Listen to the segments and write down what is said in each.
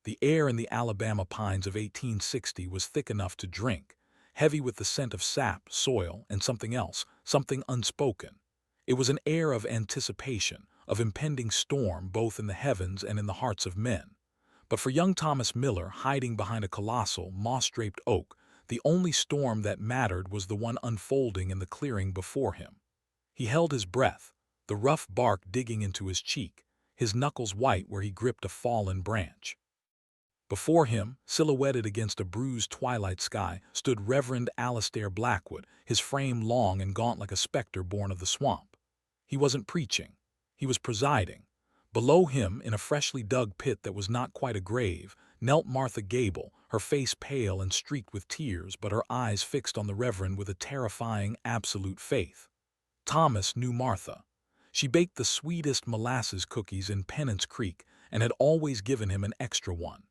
The air in the Alabama pines of 1860 was thick enough to drink, heavy with the scent of sap, soil, and something else, something unspoken. It was an air of anticipation, of impending storm both in the heavens and in the hearts of men. But for young Thomas Miller, hiding behind a colossal, moss-draped oak, the only storm that mattered was the one unfolding in the clearing before him. He held his breath, the rough bark digging into his cheek, his knuckles white where he gripped a fallen branch. Before him, silhouetted against a bruised twilight sky, stood Reverend Alastair Blackwood, his frame long and gaunt like a specter born of the swamp. He wasn't preaching. He was presiding. Below him, in a freshly dug pit that was not quite a grave, knelt Martha Gable, her face pale and streaked with tears, but her eyes fixed on the Reverend with a terrifying, absolute faith. Thomas knew Martha. She baked the sweetest molasses cookies in Penance Creek and had always given him an extra one.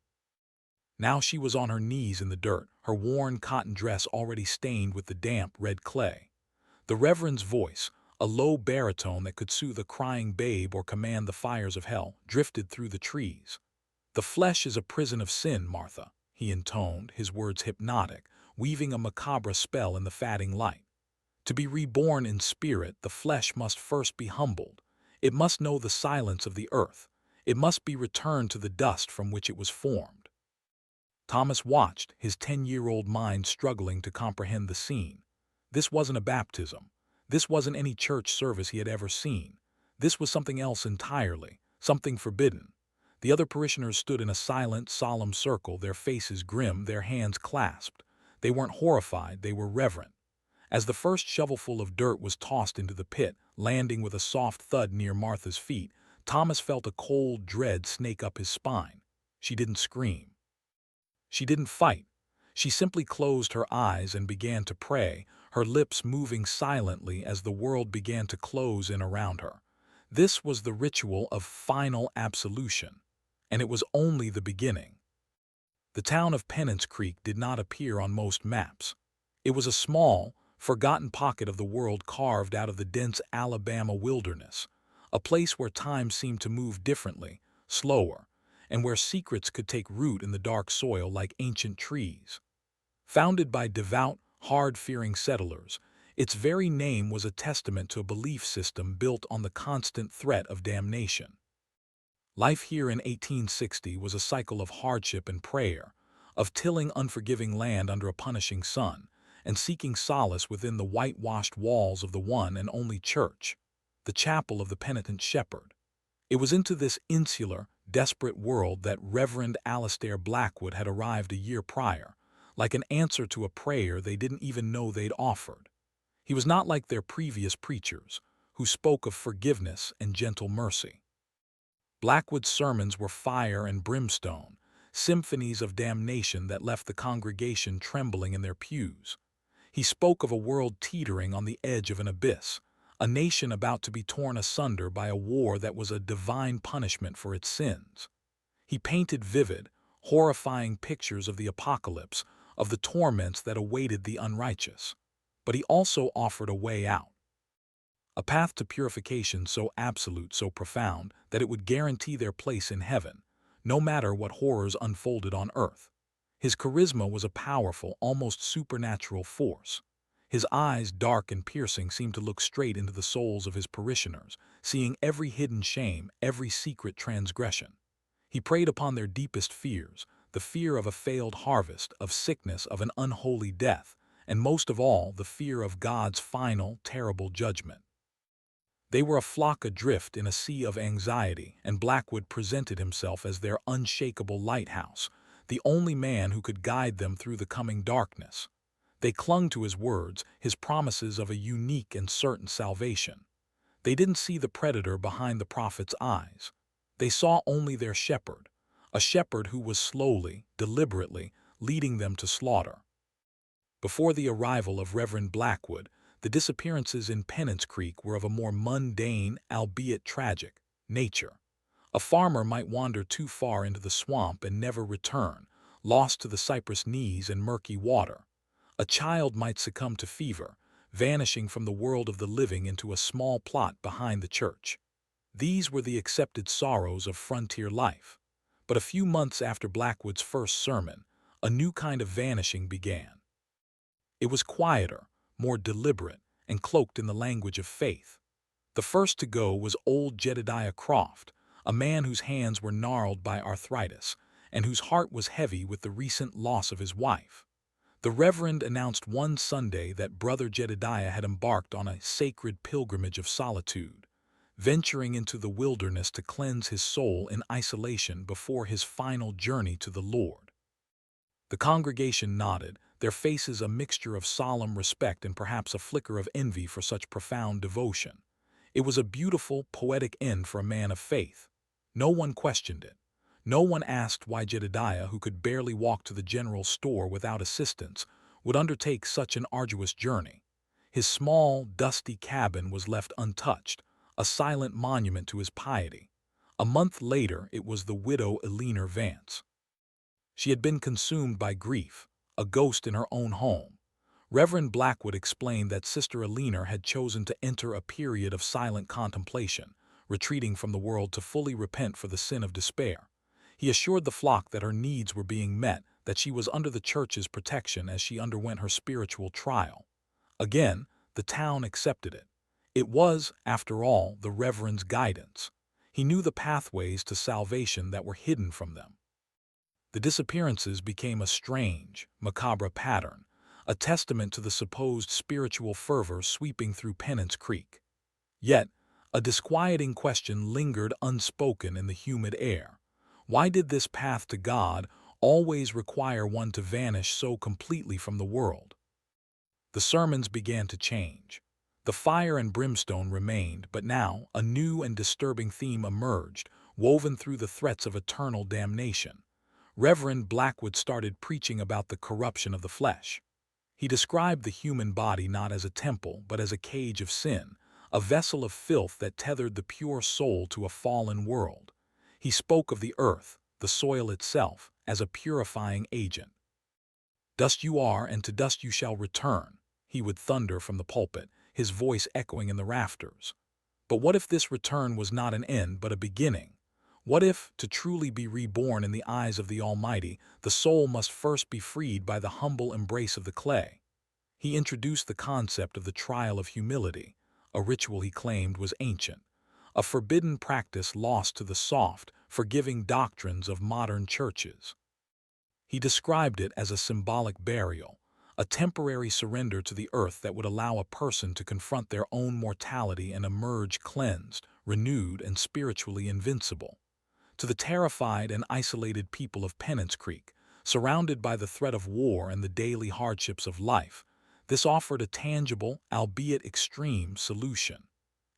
Now she was on her knees in the dirt, her worn cotton dress already stained with the damp red clay. The Reverend's voice, a low baritone that could soothe a crying babe or command the fires of hell, drifted through the trees. "The flesh is a prison of sin, Martha," he intoned, his words hypnotic, weaving a macabre spell in the fading light. "To be reborn in spirit, the flesh must first be humbled. It must know the silence of the earth. It must be returned to the dust from which it was formed." Thomas watched, his 10-year-old mind struggling to comprehend the scene. This wasn't a baptism. This wasn't any church service he had ever seen. This was something else entirely, something forbidden. The other parishioners stood in a silent, solemn circle, their faces grim, their hands clasped. They weren't horrified, they were reverent. As the first shovelful of dirt was tossed into the pit, landing with a soft thud near Martha's feet, Thomas felt a cold dread snake up his spine. She didn't scream. She didn't fight. She simply closed her eyes and began to pray, her lips moving silently as the world began to close in around her. This was the ritual of final absolution, and it was only the beginning. The town of Penance Creek did not appear on most maps. It was a small, forgotten pocket of the world carved out of the dense Alabama wilderness, a place where time seemed to move differently, slower, and where secrets could take root in the dark soil like ancient trees. Founded by devout, hard-fearing settlers, its very name was a testament to a belief system built on the constant threat of damnation. Life here in 1860 was a cycle of hardship and prayer, of tilling unforgiving land under a punishing sun, and seeking solace within the whitewashed walls of the one and only church, the chapel of the penitent shepherd. It was into this insular, desperate world that Reverend Alastair Blackwood had arrived a year prior, like an answer to a prayer they didn't even know they'd offered. He was not like their previous preachers, who spoke of forgiveness and gentle mercy. Blackwood's sermons were fire and brimstone, symphonies of damnation that left the congregation trembling in their pews. He spoke of a world teetering on the edge of an abyss, a nation about to be torn asunder by a war that was a divine punishment for its sins. He painted vivid, horrifying pictures of the apocalypse, of the torments that awaited the unrighteous. But he also offered a way out. A path to purification so absolute, so profound, that it would guarantee their place in heaven, no matter what horrors unfolded on earth. His charisma was a powerful, almost supernatural force. His eyes, dark and piercing, seemed to look straight into the souls of his parishioners, seeing every hidden shame, every secret transgression. He preyed upon their deepest fears, the fear of a failed harvest, of sickness, of an unholy death, and most of all, the fear of God's final, terrible judgment. They were a flock adrift in a sea of anxiety, and Blackwood presented himself as their unshakable lighthouse, the only man who could guide them through the coming darkness. They clung to his words, his promises of a unique and certain salvation. They didn't see the predator behind the prophet's eyes. They saw only their shepherd, a shepherd who was slowly, deliberately, leading them to slaughter. Before the arrival of Reverend Blackwood, the disappearances in Penance Creek were of a more mundane, albeit tragic, nature. A farmer might wander too far into the swamp and never return, lost to the cypress knees and murky water. A child might succumb to fever, vanishing from the world of the living into a small plot behind the church. These were the accepted sorrows of frontier life. But a few months after Blackwood's first sermon, a new kind of vanishing began. It was quieter, more deliberate, and cloaked in the language of faith. The first to go was old Jedediah Croft, a man whose hands were gnarled by arthritis, and whose heart was heavy with the recent loss of his wife. The Reverend announced one Sunday that Brother Jedediah had embarked on a sacred pilgrimage of solitude, venturing into the wilderness to cleanse his soul in isolation before his final journey to the Lord. The congregation nodded, their faces a mixture of solemn respect and perhaps a flicker of envy for such profound devotion. It was a beautiful, poetic end for a man of faith. No one questioned it. No one asked why Jedediah, who could barely walk to the general store without assistance, would undertake such an arduous journey. His small, dusty cabin was left untouched, a silent monument to his piety. A month later, it was the widow Eleanor Vance. She had been consumed by grief, a ghost in her own home. Reverend Blackwood explained that Sister Eleanor had chosen to enter a period of silent contemplation, retreating from the world to fully repent for the sin of despair. He assured the flock that her needs were being met, that she was under the church's protection as she underwent her spiritual trial. Again, the town accepted it. It was, after all, the Reverend's guidance. He knew the pathways to salvation that were hidden from them. The disappearances became a strange, macabre pattern, a testament to the supposed spiritual fervor sweeping through Penance Creek. Yet, a disquieting question lingered unspoken in the humid air. Why did this path to God always require one to vanish so completely from the world? The sermons began to change. The fire and brimstone remained, but now a new and disturbing theme emerged, woven through the threats of eternal damnation. Reverend Blackwood started preaching about the corruption of the flesh. He described the human body not as a temple, but as a cage of sin, a vessel of filth that tethered the pure soul to a fallen world. He spoke of the earth, the soil itself, as a purifying agent. "Dust you are, and to dust you shall return," he would thunder from the pulpit, his voice echoing in the rafters. But what if this return was not an end, but a beginning? What if, to truly be reborn in the eyes of the Almighty, the soul must first be freed by the humble embrace of the clay? He introduced the concept of the trial of humility, a ritual he claimed was ancient, a forbidden practice lost to the soft, forgiving doctrines of modern churches. He described it as a symbolic burial, a temporary surrender to the earth that would allow a person to confront their own mortality and emerge cleansed, renewed, and spiritually invincible. To the terrified and isolated people of Penance Creek, surrounded by the threat of war and the daily hardships of life, this offered a tangible, albeit extreme, solution.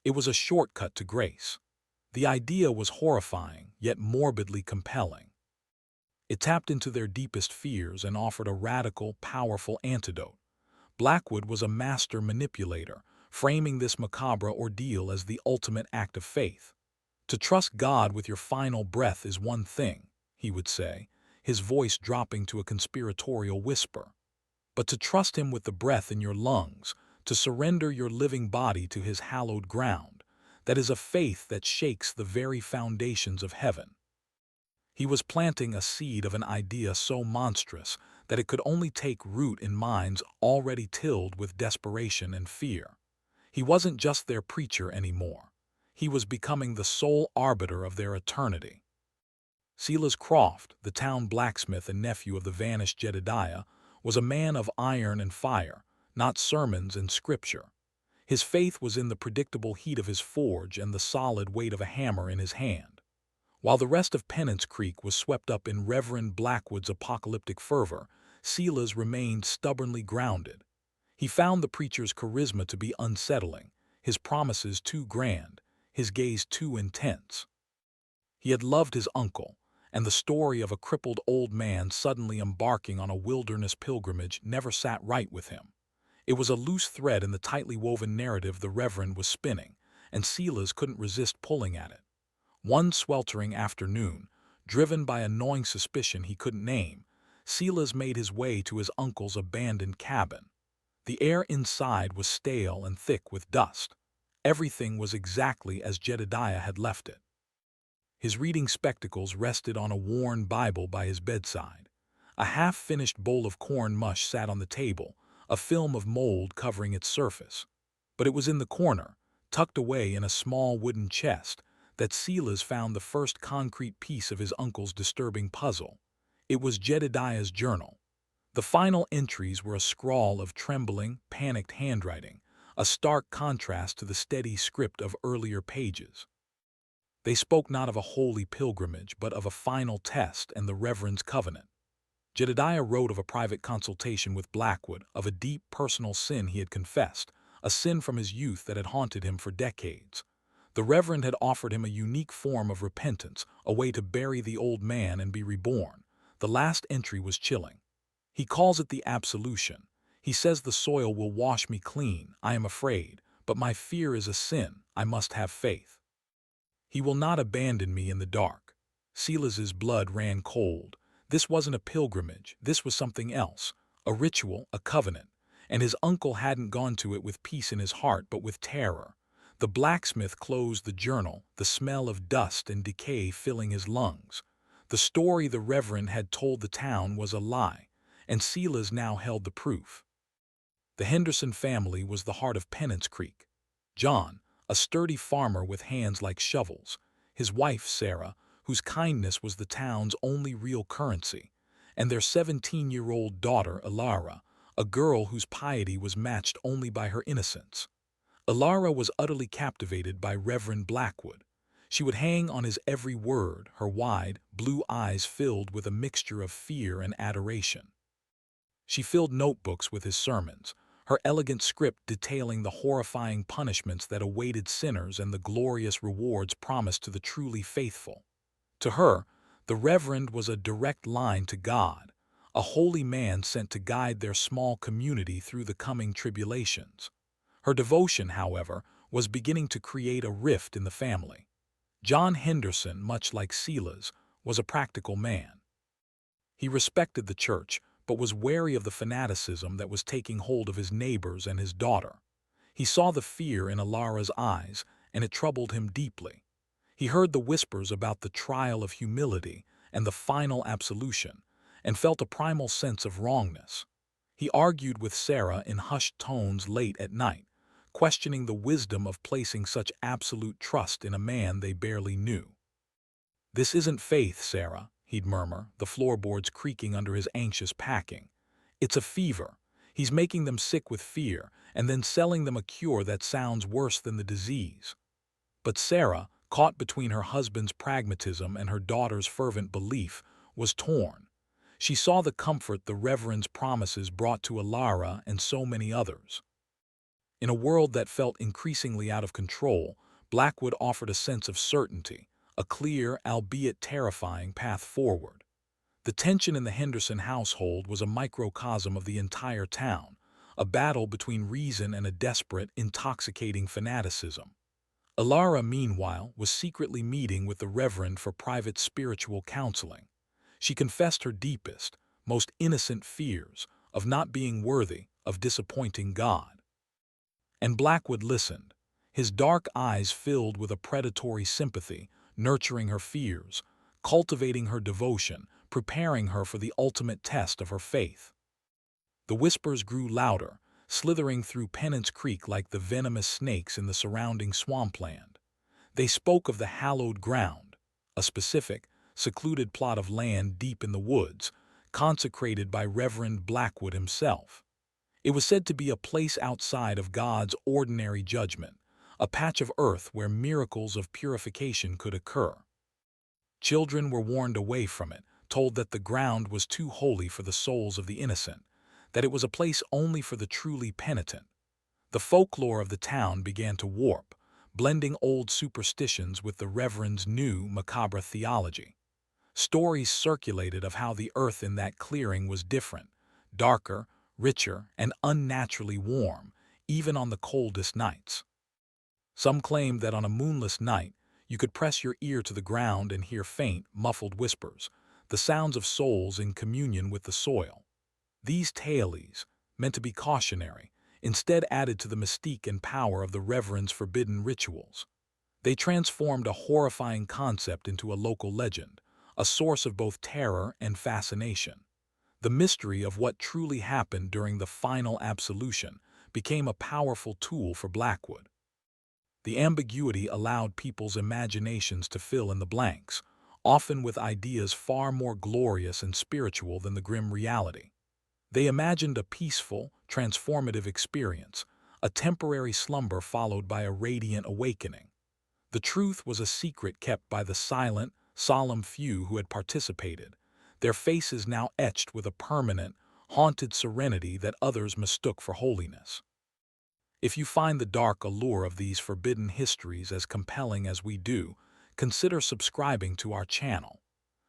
It was a shortcut to grace. The idea was horrifying, yet morbidly compelling. It tapped into their deepest fears and offered a radical, powerful antidote. Blackwood was a master manipulator, framing this macabre ordeal as the ultimate act of faith. "To trust God with your final breath is one thing," he would say, his voice dropping to a conspiratorial whisper. "But to trust Him with the breath in your lungs, to surrender your living body to His hallowed ground, that is a faith that shakes the very foundations of heaven." He was planting a seed of an idea so monstrous that it could only take root in minds already tilled with desperation and fear. He wasn't just their preacher anymore. He was becoming the sole arbiter of their eternity. Silas Croft, the town blacksmith and nephew of the vanished Jedediah, was a man of iron and fire, not sermons and scripture. His faith was in the predictable heat of his forge and the solid weight of a hammer in his hand. While the rest of Penance Creek was swept up in Reverend Blackwood's apocalyptic fervor, Silas remained stubbornly grounded. He found the preacher's charisma to be unsettling, his promises too grand, his gaze too intense. He had loved his uncle, and the story of a crippled old man suddenly embarking on a wilderness pilgrimage never sat right with him. It was a loose thread in the tightly woven narrative the Reverend was spinning, and Silas couldn't resist pulling at it. One sweltering afternoon, driven by a gnawing suspicion he couldn't name, Silas made his way to his uncle's abandoned cabin. The air inside was stale and thick with dust. Everything was exactly as Jedediah had left it. His reading spectacles rested on a worn Bible by his bedside. A half-finished bowl of corn mush sat on the table, a film of mold covering its surface. But it was in the corner, tucked away in a small wooden chest, that Silas found the first concrete piece of his uncle's disturbing puzzle. It was Jedediah's journal. The final entries were a scrawl of trembling, panicked handwriting, a stark contrast to the steady script of earlier pages. They spoke not of a holy pilgrimage, but of a final test and the Reverend's covenant. Jedediah wrote of a private consultation with Blackwood, of a deep personal sin he had confessed, a sin from his youth that had haunted him for decades. The Reverend had offered him a unique form of repentance, a way to bury the old man and be reborn. The last entry was chilling. He calls it the absolution. He says the soil will wash me clean, I am afraid, but my fear is a sin, I must have faith. He will not abandon me in the dark. Silas's blood ran cold. This wasn't a pilgrimage, this was something else, a ritual, a covenant, and his uncle hadn't gone to it with peace in his heart but with terror. The blacksmith closed the journal, the smell of dust and decay filling his lungs. The story the Reverend had told the town was a lie, and Silas now held the proof. The Henderson family was the heart of Penance Creek. John, a sturdy farmer with hands like shovels, his wife Sarah, whose kindness was the town's only real currency, and their 17-year-old daughter Ilara, a girl whose piety was matched only by her innocence. Ilara was utterly captivated by Reverend Blackwood. She would hang on his every word, her wide, blue eyes filled with a mixture of fear and adoration. She filled notebooks with his sermons, her elegant script detailing the horrifying punishments that awaited sinners and the glorious rewards promised to the truly faithful. To her, the Reverend was a direct line to God, a holy man sent to guide their small community through the coming tribulations. Her devotion, however, was beginning to create a rift in the family. John Henderson, much like Silas, was a practical man. He respected the church, but was wary of the fanaticism that was taking hold of his neighbors and his daughter. He saw the fear in Ilara's eyes, and it troubled him deeply. He heard the whispers about the trial of humility and the final absolution, and felt a primal sense of wrongness. He argued with Sarah in hushed tones late at night, questioning the wisdom of placing such absolute trust in a man they barely knew. "This isn't faith, Sarah," he'd murmur, the floorboards creaking under his anxious packing. "It's a fever. He's making them sick with fear, and then selling them a cure that sounds worse than the disease." But Sarah, caught between her husband's pragmatism and her daughter's fervent belief, was torn. She saw the comfort the Reverend's promises brought to Ilara and so many others. In a world that felt increasingly out of control, Blackwood offered a sense of certainty, a clear, albeit terrifying, path forward. The tension in the Henderson household was a microcosm of the entire town, a battle between reason and a desperate, intoxicating fanaticism. Ilara, meanwhile, was secretly meeting with the Reverend for private spiritual counseling. She confessed her deepest, most innocent fears of not being worthy, of disappointing God. And Blackwood listened, his dark eyes filled with a predatory sympathy, nurturing her fears, cultivating her devotion, preparing her for the ultimate test of her faith. The whispers grew louder, slithering through Penance Creek like the venomous snakes in the surrounding swampland. They spoke of the hallowed ground, a specific, secluded plot of land deep in the woods, consecrated by Reverend Blackwood himself. It was said to be a place outside of God's ordinary judgment, a patch of earth where miracles of purification could occur. Children were warned away from it, told that the ground was too holy for the souls of the innocent, that it was a place only for the truly penitent. The folklore of the town began to warp, blending old superstitions with the Reverend's new Macabre theology. Stories circulated of how the earth in that clearing was different, darker, richer, and unnaturally warm, even on the coldest nights. Some claimed that on a moonless night, you could press your ear to the ground and hear faint, muffled whispers, the sounds of souls in communion with the soil. These tales, meant to be cautionary, instead added to the mystique and power of the Reverend's forbidden rituals. They transformed a horrifying concept into a local legend, a source of both terror and fascination. The mystery of what truly happened during the final absolution became a powerful tool for Blackwood. The ambiguity allowed people's imaginations to fill in the blanks, often with ideas far more glorious and spiritual than the grim reality. They imagined a peaceful, transformative experience, a temporary slumber followed by a radiant awakening. The truth was a secret kept by the silent, solemn few who had participated, their faces now etched with a permanent, haunted serenity that others mistook for holiness. If you find the dark allure of these forbidden histories as compelling as we do, consider subscribing to our channel.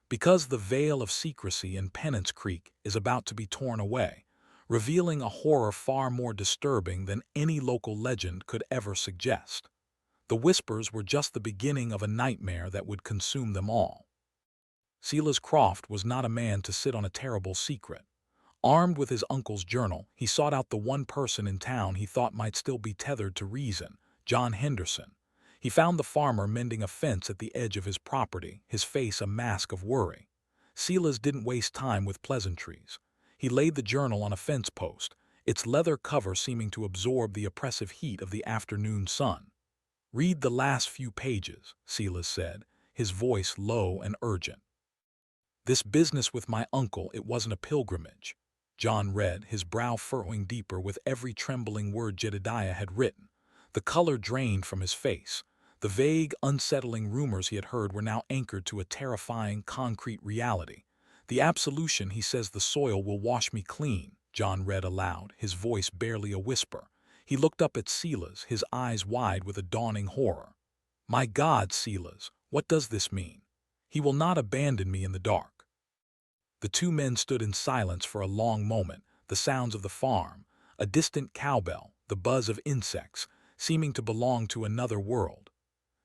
Because the veil of secrecy in Penance Creek is about to be torn away, revealing a horror far more disturbing than any local legend could ever suggest. The whispers were just the beginning of a nightmare that would consume them all. Silas Croft was not a man to sit on a terrible secret. Armed with his uncle's journal, he sought out the one person in town he thought might still be tethered to reason, John Henderson. He found the farmer mending a fence at the edge of his property, his face a mask of worry. Silas didn't waste time with pleasantries. He laid the journal on a fence post, its leather cover seeming to absorb the oppressive heat of the afternoon sun. "Read the last few pages," Silas said, his voice low and urgent. "This business with my uncle, it wasn't a pilgrimage." John read, his brow furrowing deeper with every trembling word Jedediah had written. The color drained from his face. The vague, unsettling rumors he had heard were now anchored to a terrifying, concrete reality. "The absolution, he says the soil will wash me clean," John read aloud, his voice barely a whisper. He looked up at Silas, his eyes wide with a dawning horror. "My God, Silas, what does this mean? He will not abandon me in the dark." The two men stood in silence for a long moment, the sounds of the farm, a distant cowbell, the buzz of insects, seeming to belong to another world.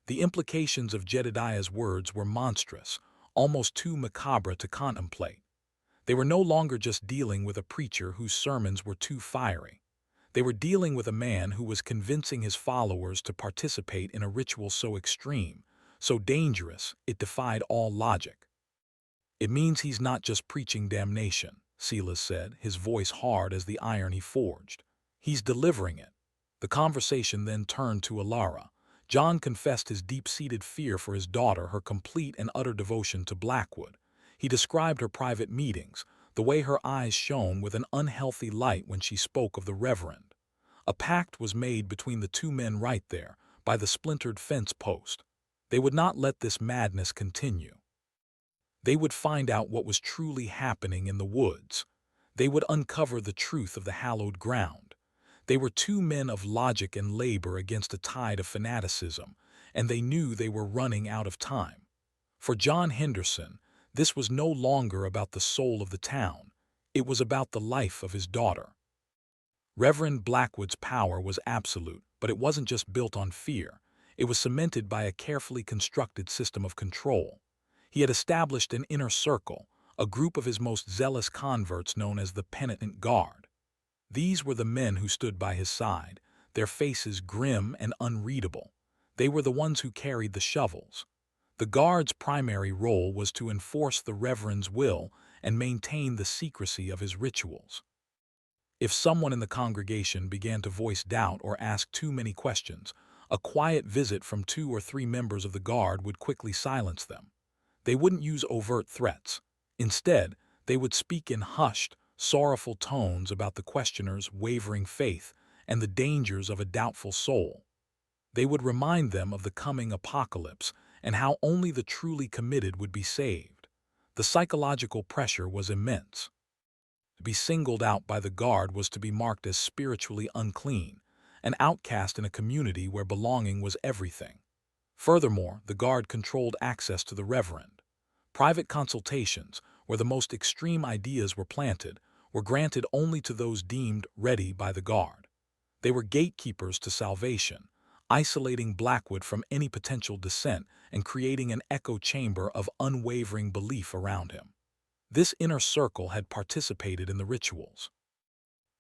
The implications of Jedediah's words were monstrous, almost too macabre to contemplate. They were no longer just dealing with a preacher whose sermons were too fiery. They were dealing with a man who was convincing his followers to participate in a ritual so extreme, so dangerous, it defied all logic. "It means he's not just preaching damnation," Silas said, his voice hard as the iron he forged. "He's delivering it." The conversation then turned to Alara. John confessed his deep-seated fear for his daughter, her complete and utter devotion to Blackwood. He described her private meetings, the way her eyes shone with an unhealthy light when she spoke of the Reverend. A pact was made between the two men right there, by the splintered fence post. They would not let this madness continue. They would find out what was truly happening in the woods. They would uncover the truth of the hallowed ground. They were two men of logic and labor against a tide of fanaticism, and they knew they were running out of time. For John Henderson, this was no longer about the soul of the town. It was about the life of his daughter. Reverend Blackwood's power was absolute, but it wasn't just built on fear. It was cemented by a carefully constructed system of control. He had established an inner circle, a group of his most zealous converts known as the Penitent Guard. These were the men who stood by his side, their faces grim and unreadable. They were the ones who carried the shovels. The Guard's primary role was to enforce the Reverend's will and maintain the secrecy of his rituals. If someone in the congregation began to voice doubt or ask too many questions, a quiet visit from 2 or 3 members of the Guard would quickly silence them. They wouldn't use overt threats. Instead, they would speak in hushed, sorrowful tones about the questioner's wavering faith and the dangers of a doubtful soul. They would remind them of the coming apocalypse and how only the truly committed would be saved. The psychological pressure was immense. To be singled out by the Guard was to be marked as spiritually unclean, an outcast in a community where belonging was everything. Furthermore, the Guard controlled access to the Reverend. Private consultations, where the most extreme ideas were planted, were granted only to those deemed ready by the Guard. They were gatekeepers to salvation, isolating Blackwood from any potential dissent and creating an echo chamber of unwavering belief around him. This inner circle had participated in the rituals.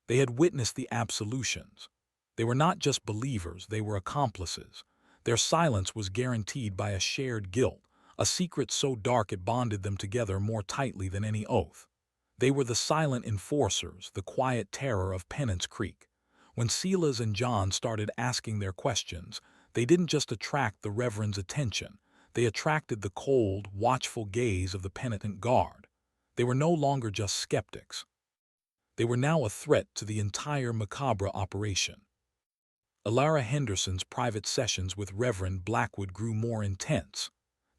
They had witnessed the absolutions. They were not just believers, they were accomplices. Their silence was guaranteed by a shared guilt, a secret so dark it bonded them together more tightly than any oath. They were the silent enforcers, the quiet terror of Penance Creek. When Silas and John started asking their questions, they didn't just attract the Reverend's attention, they attracted the cold, watchful gaze of the penitent guard. They were no longer just skeptics. They were now a threat to the entire Macabre operation. Alara Henderson's private sessions with Reverend Blackwood grew more intense.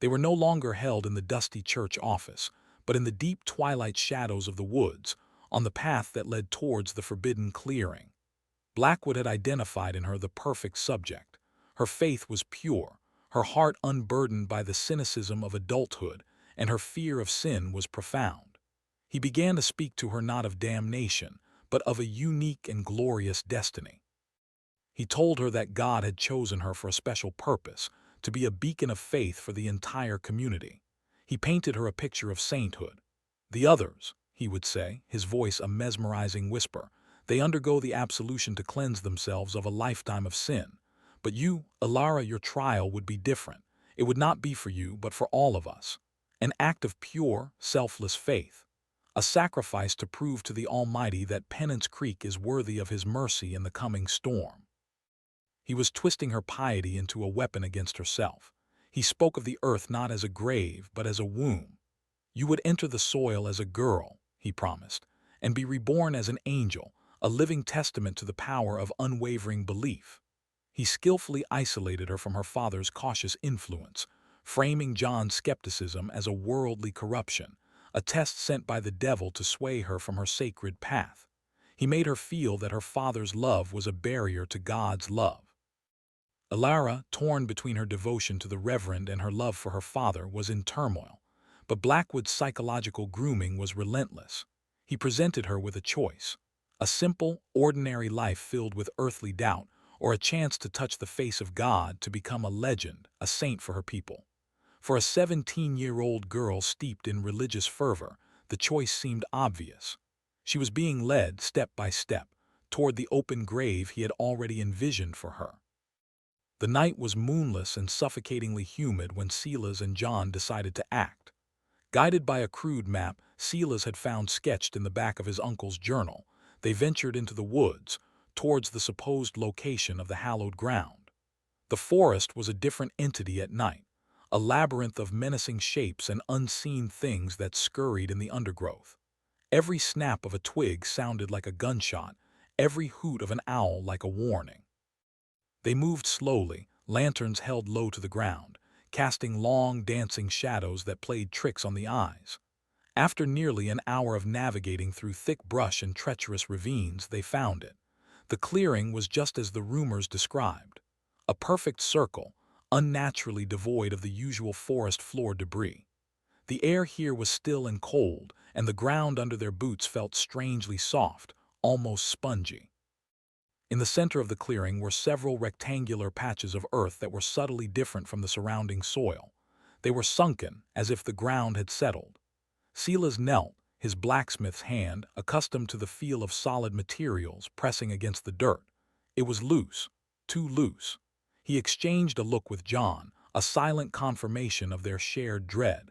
They were no longer held in the dusty church office, but in the deep twilight shadows of the woods, on the path that led towards the forbidden clearing. Blackwood had identified in her the perfect subject. Her faith was pure, her heart unburdened by the cynicism of adulthood, and her fear of sin was profound. He began to speak to her not of damnation, but of a unique and glorious destiny. He told her that God had chosen her for a special purpose, to be a beacon of faith for the entire community. He painted her a picture of sainthood. The others, he would say, his voice a mesmerizing whisper, they undergo the absolution to cleanse themselves of a lifetime of sin. But you, Alara, your trial would be different. It would not be for you, but for all of us. An act of pure, selfless faith. A sacrifice to prove to the Almighty that Penance Creek is worthy of His mercy in the coming storm. He was twisting her piety into a weapon against herself. He spoke of the earth not as a grave, but as a womb. You would enter the soil as a girl, he promised, and be reborn as an angel, a living testament to the power of unwavering belief. He skillfully isolated her from her father's cautious influence, framing John's skepticism as a worldly corruption, a test sent by the devil to sway her from her sacred path. He made her feel that her father's love was a barrier to God's love. Alara, torn between her devotion to the Reverend and her love for her father, was in turmoil, but Blackwood's psychological grooming was relentless. He presented her with a choice: a simple, ordinary life filled with earthly doubt, or a chance to touch the face of God, to become a legend, a saint for her people. For a 17-year-old girl steeped in religious fervor, the choice seemed obvious. She was being led, step by step, toward the open grave he had already envisioned for her. The night was moonless and suffocatingly humid when Silas and John decided to act. Guided by a crude map Silas had found sketched in the back of his uncle's journal, they ventured into the woods, towards the supposed location of the hallowed ground. The forest was a different entity at night, a labyrinth of menacing shapes and unseen things that scurried in the undergrowth. Every snap of a twig sounded like a gunshot, every hoot of an owl like a warning. They moved slowly, lanterns held low to the ground, casting long, dancing shadows that played tricks on the eyes. After nearly an hour of navigating through thick brush and treacherous ravines, they found it. The clearing was just as the rumors described. A perfect circle, unnaturally devoid of the usual forest floor debris. The air here was still and cold, and the ground under their boots felt strangely soft, almost spongy. In the center of the clearing were several rectangular patches of earth that were subtly different from the surrounding soil. They were sunken, as if the ground had settled. Silas knelt, his blacksmith's hand, accustomed to the feel of solid materials, pressing against the dirt. It was loose, too loose. He exchanged a look with John, a silent confirmation of their shared dread.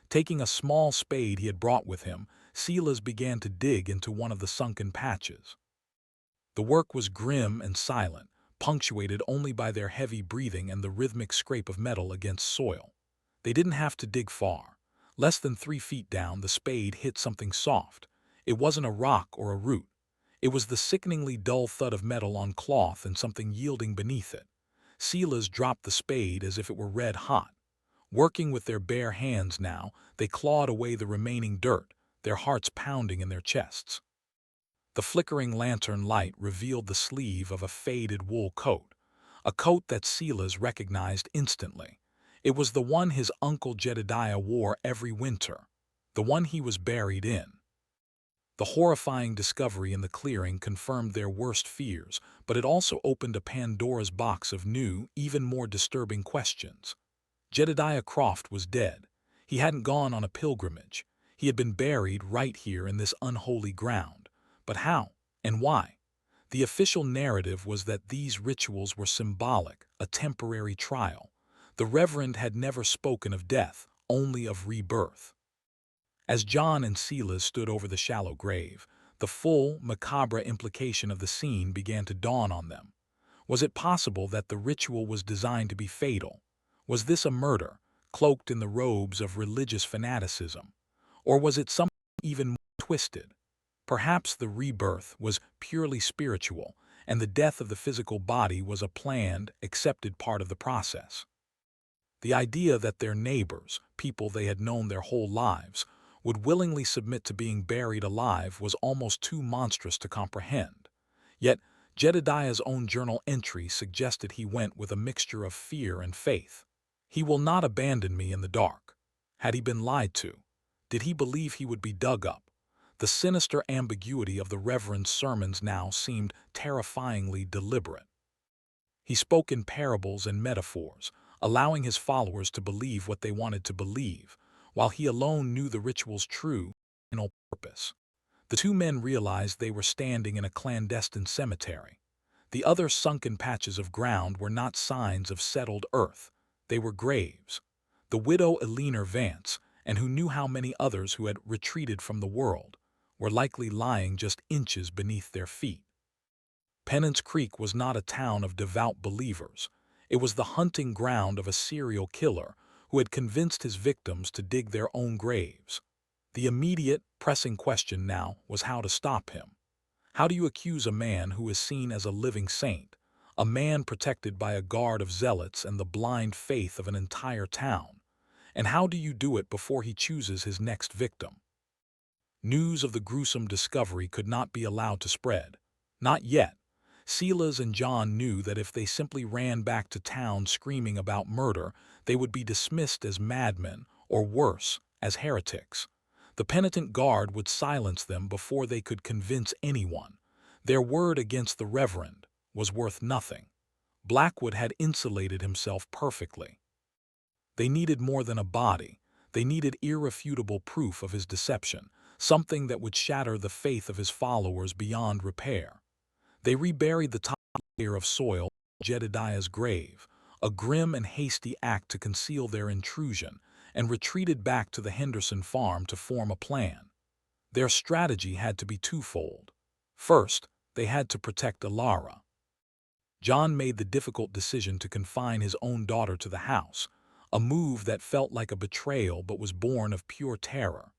Taking a small spade he had brought with him, Silas began to dig into one of the sunken patches. The work was grim and silent, punctuated only by their heavy breathing and the rhythmic scrape of metal against soil. They didn't have to dig far. Less than 3 feet down, the spade hit something soft. It wasn't a rock or a root. It was the sickeningly dull thud of metal on cloth and something yielding beneath it. Silas dropped the spade as if it were red hot. Working with their bare hands now, they clawed away the remaining dirt, their hearts pounding in their chests. The flickering lantern light revealed the sleeve of a faded wool coat, a coat that Silas recognized instantly. It was the one his uncle Jedediah wore every winter, the one he was buried in. The horrifying discovery in the clearing confirmed their worst fears, but it also opened a Pandora's box of new, even more disturbing questions. Jedediah Croft was dead. He hadn't gone on a pilgrimage. He had been buried right here in this unholy ground. But how and why? The official narrative was that these rituals were symbolic, a temporary trial. The Reverend had never spoken of death, only of rebirth. As John and Silas stood over the shallow grave, the full, macabre implication of the scene began to dawn on them. Was it possible that the ritual was designed to be fatal? Was this a murder, cloaked in the robes of religious fanaticism? Or was it something even more twisted? Perhaps the rebirth was purely spiritual, and the death of the physical body was a planned, accepted part of the process. The idea that their neighbors, people they had known their whole lives, would willingly submit to being buried alive was almost too monstrous to comprehend. Yet, Jedediah's own journal entry suggested he went with a mixture of fear and faith. He will not abandon me in the dark. Had he been lied to? Did he believe he would be dug up? The sinister ambiguity of the Reverend's sermons now seemed terrifyingly deliberate. He spoke in parables and metaphors, allowing his followers to believe what they wanted to believe, while he alone knew the ritual's true, final purpose. The two men realized they were standing in a clandestine cemetery. The other sunken patches of ground were not signs of settled earth. They were graves. The widow Eleanor Vance, and who knew how many others who had retreated from the world, were likely lying just inches beneath their feet. Penance Creek was not a town of devout believers. It was the hunting ground of a serial killer who had convinced his victims to dig their own graves. The immediate, pressing question now was how to stop him. How do you accuse a man who is seen as a living saint, a man protected by a guard of zealots and the blind faith of an entire town? And how do you do it before he chooses his next victim? News of the gruesome discovery could not be allowed to spread. Not yet. Silas and John knew that if they simply ran back to town screaming about murder, they would be dismissed as madmen, or worse, as heretics. The penitent guard would silence them before they could convince anyone. Their word against the Reverend was worth nothing. Blackwood had insulated himself perfectly. They needed more than a body. They needed irrefutable proof of his deception, something that would shatter the faith of his followers beyond repair. They reburied the top layer of soil in Jedediah's grave, a grim and hasty act to conceal their intrusion, and retreated back to the Henderson farm to form a plan. Their strategy had to be twofold. First, they had to protect Alara. John made the difficult decision to confine his own daughter to the house, a move that felt like a betrayal but was born of pure terror.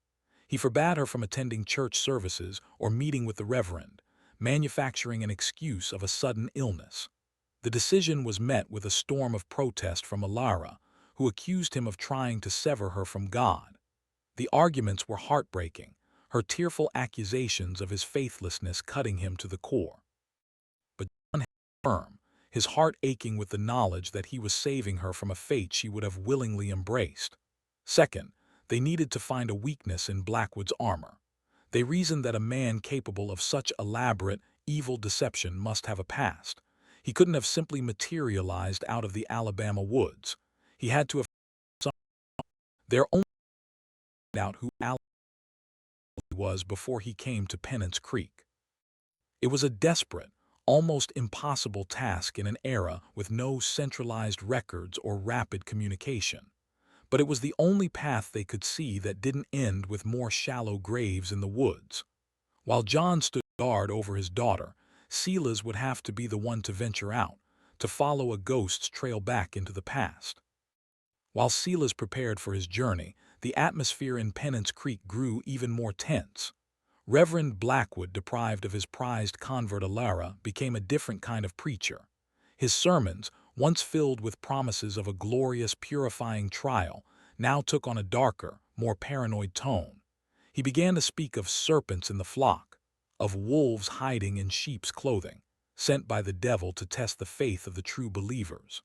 He forbade her from attending church services or meeting with the Reverend, manufacturing an excuse of a sudden illness. The decision was met with a storm of protest from Alara, who accused him of trying to sever her from God. The arguments were heartbreaking, her tearful accusations of his faithlessness cutting him to the core. But John held firm, his heart aching with the knowledge that he was saving her from a fate she would have willingly embraced. Second, they needed to find a weakness in Blackwood's armor. They reasoned that a man capable of such elaborate, evil deception must have a past. He couldn't have simply materialized out of the Alabama woods. He had to have their own out who Alabama was before he came to Penance Creek. It was a desperate, almost impossible task in an era with no centralized records or rapid communication. But it was the only path they could see that didn't end with more shallow graves in the woods. While John stood guard over his daughter, Silas would have to be the one to venture out, to follow a ghost's trail back into the past. While Silas prepared for his journey, the atmosphere in Penance Creek grew even more tense. Reverend Blackwood, deprived of his prized convert Alara, became a different kind of preacher. His sermons, once filled with promises of a glorious, purifying trial, now took on a darker, more paranoid tone. He began to speak of serpents in the flock, of wolves hiding in sheep's clothing, sent by the devil to test the faith of the true believers.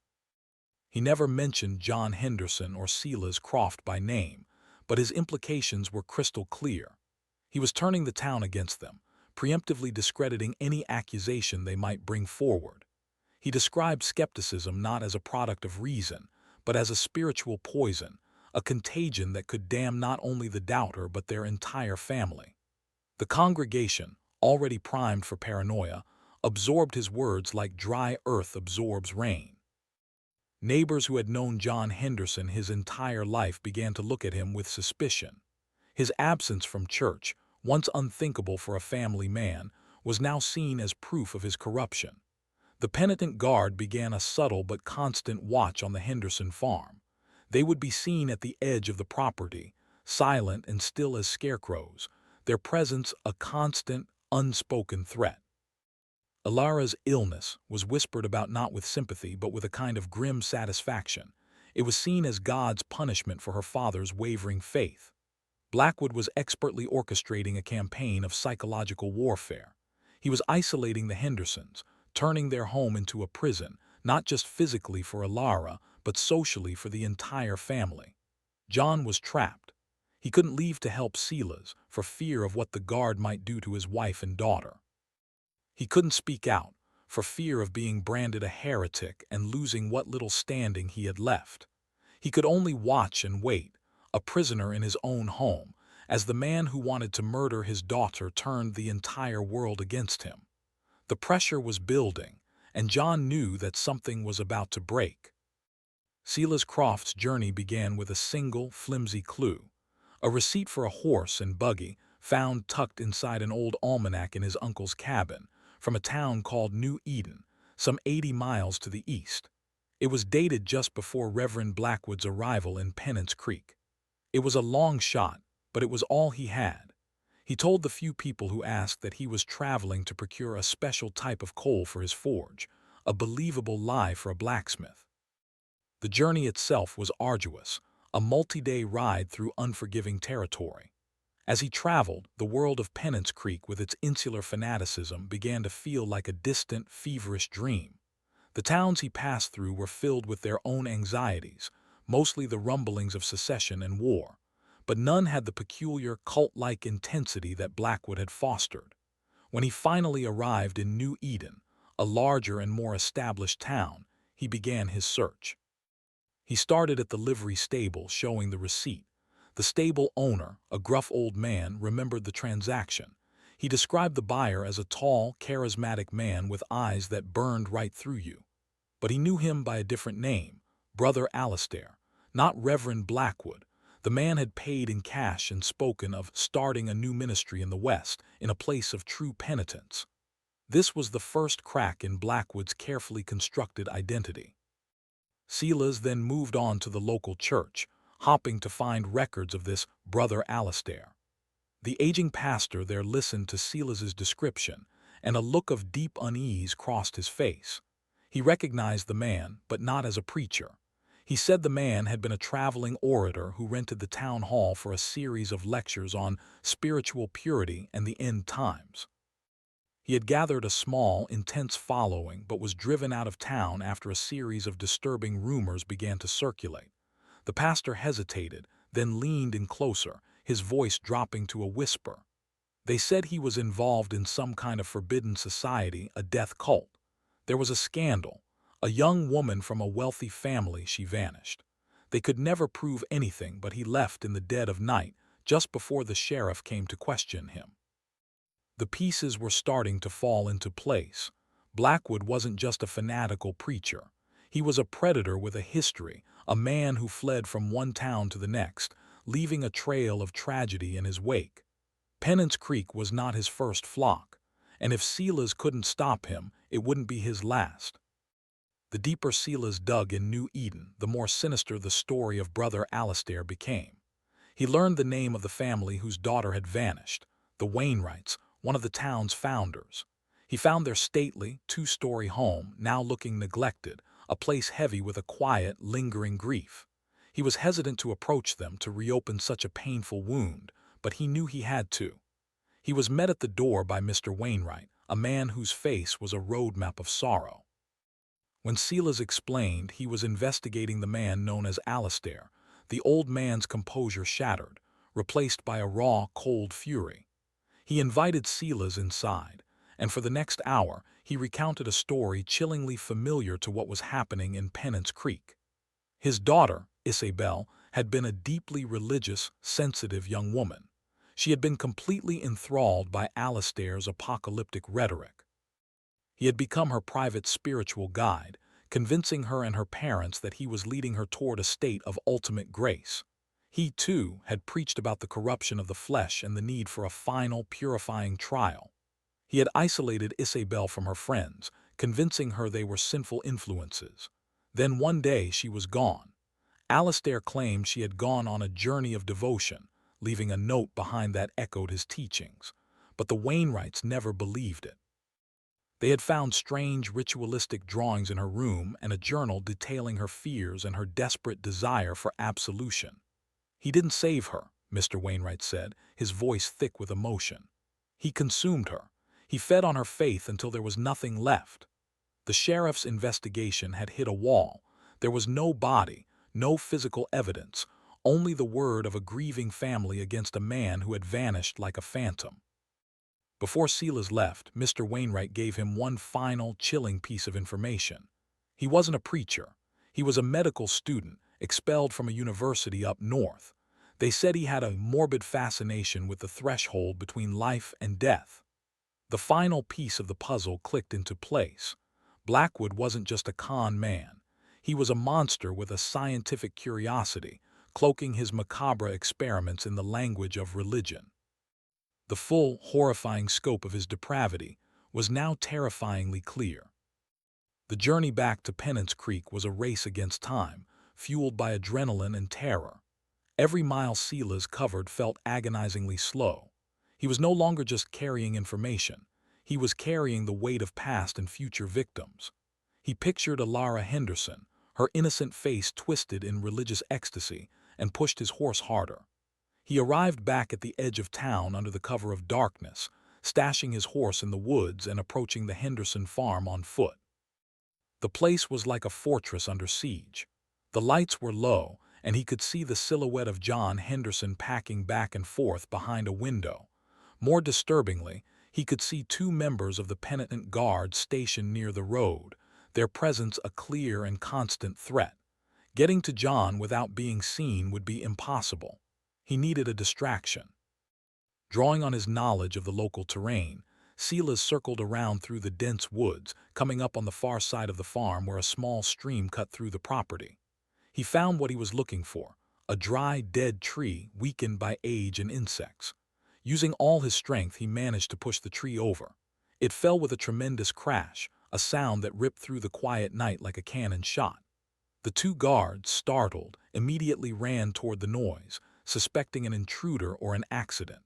He never mentioned John Henderson or Silas Croft by name, but his implications were crystal clear. He was turning the town against them, preemptively discrediting any accusation they might bring forward. He described skepticism not as a product of reason, but as a spiritual poison, a contagion that could damn not only the doubter but their entire family. The congregation, already primed for paranoia, absorbed his words like dry earth absorbs rain. Neighbors who had known John Henderson his entire life began to look at him with suspicion. His absence from church, once unthinkable for a family man, was now seen as proof of his corruption. The penitent guard began a subtle but constant watch on the Henderson farm. They would be seen at the edge of the property, silent and still as scarecrows, their presence a constant, unspoken threat. Ilara's illness was whispered about not with sympathy but with a kind of grim satisfaction. It was seen as God's punishment for her father's wavering faith. Blackwood was expertly orchestrating a campaign of psychological warfare. He was isolating the Hendersons, turning their home into a prison, not just physically for Ilara, but socially for the entire family. John was trapped. He couldn't leave to help Silas for fear of what the guard might do to his wife and daughter. He couldn't speak out for fear of being branded a heretic and losing what little standing he had left. He could only watch and wait, a prisoner in his own home, as the man who wanted to murder his daughter turned the entire world against him. The pressure was building, and John knew that something was about to break. Silas Croft's journey began with a single, flimsy clue: a receipt for a horse and buggy found tucked inside an old almanac in his uncle's cabin, from a town called New Eden, some 80 miles to the east. It was dated just before Reverend Blackwood's arrival in Pennant's Creek. It was a long shot, but it was all he had. He told the few people who asked that he was traveling to procure a special type of coal for his forge, a believable lie for a blacksmith. The journey itself was arduous, a multi-day ride through unforgiving territory. As he traveled, the world of Pennant's Creek with its insular fanaticism began to feel like a distant, feverish dream. The towns he passed through were filled with their own anxieties, mostly the rumblings of secession and war, but none had the peculiar, cult-like intensity that Blackwood had fostered. When he finally arrived in New Eden, a larger and more established town, he began his search. He started at the livery stable, showing the receipt. The stable owner, a gruff old man, remembered the transaction. He described the buyer as a tall, charismatic man with eyes that burned right through you. But he knew him by a different name, Brother Alistair, not Reverend Blackwood. The man had paid in cash and spoken of starting a new ministry in the West, in a place of true penitence. This was the first crack in Blackwood's carefully constructed identity. Silas then moved on to the local church, hoping to find records of this Brother Alistair. The aging pastor there listened to Silas's description, and a look of deep unease crossed his face. He recognized the man, but not as a preacher. He said the man had been a traveling orator who rented the town hall for a series of lectures on spiritual purity and the end times. He had gathered a small, intense following, but was driven out of town after a series of disturbing rumors began to circulate. The pastor hesitated, then leaned in closer, his voice dropping to a whisper. They said he was involved in some kind of forbidden society, a death cult. There was a scandal. A young woman from a wealthy family, she vanished. They could never prove anything, but he left in the dead of night, just before the sheriff came to question him. The pieces were starting to fall into place. Blackwood wasn't just a fanatical preacher. He was a predator with a history, a man who fled from one town to the next, leaving a trail of tragedy in his wake. Pennant's Creek was not his first flock, and if Silas couldn't stop him, it wouldn't be his last. The deeper Silas dug in New Eden, the more sinister the story of Brother Alistair became. He learned the name of the family whose daughter had vanished, the Wainwrights, one of the town's founders. He found their stately, two-story home, now looking neglected, a place heavy with a quiet, lingering grief. He was hesitant to approach them to reopen such a painful wound, but he knew he had to. He was met at the door by Mr. Wainwright, a man whose face was a roadmap of sorrow. When Silas explained he was investigating the man known as Alistair, the old man's composure shattered, replaced by a raw, cold fury. He invited Silas inside, and for the next hour he recounted a story chillingly familiar to what was happening in Pennant's Creek. His daughter, Isabel, had been a deeply religious, sensitive young woman. She had been completely enthralled by Alistair's apocalyptic rhetoric. He had become her private spiritual guide, convincing her and her parents that he was leading her toward a state of ultimate grace. He, too, had preached about the corruption of the flesh and the need for a final, purifying trial. He had isolated Isabel from her friends, convincing her they were sinful influences. Then one day she was gone. Alistair claimed she had gone on a journey of devotion, leaving a note behind that echoed his teachings. But the Wainwrights never believed it. They had found strange ritualistic drawings in her room and a journal detailing her fears and her desperate desire for absolution. He didn't save her, Mr. Wainwright said, his voice thick with emotion. He consumed her. He fed on her faith until there was nothing left. The sheriff's investigation had hit a wall. There was no body, no physical evidence, only the word of a grieving family against a man who had vanished like a phantom. Before Silas left, Mr. Wainwright gave him one final, chilling piece of information. He wasn't a preacher. He was a medical student, expelled from a university up north. They said he had a morbid fascination with the threshold between life and death. The final piece of the puzzle clicked into place. Blackwood wasn't just a con man. He was a monster with a scientific curiosity, cloaking his macabre experiments in the language of religion. The full, horrifying scope of his depravity was now terrifyingly clear. The journey back to Penance Creek was a race against time, fueled by adrenaline and terror. Every mile Silas covered felt agonizingly slow. He was no longer just carrying information. He was carrying the weight of past and future victims. He pictured Alara Henderson, her innocent face twisted in religious ecstasy, and pushed his horse harder. He arrived back at the edge of town under the cover of darkness, stashing his horse in the woods and approaching the Henderson farm on foot. The place was like a fortress under siege. The lights were low, and he could see the silhouette of John Henderson packing back and forth behind a window. More disturbingly, he could see two members of the penitent guard stationed near the road, their presence a clear and constant threat. Getting to John without being seen would be impossible. He needed a distraction. Drawing on his knowledge of the local terrain, Silas circled around through the dense woods, coming up on the far side of the farm where a small stream cut through the property. He found what he was looking for, a dry, dead tree weakened by age and insects. Using all his strength, he managed to push the tree over. It fell with a tremendous crash, a sound that ripped through the quiet night like a cannon shot. The two guards, startled, immediately ran toward the noise, suspecting an intruder or an accident.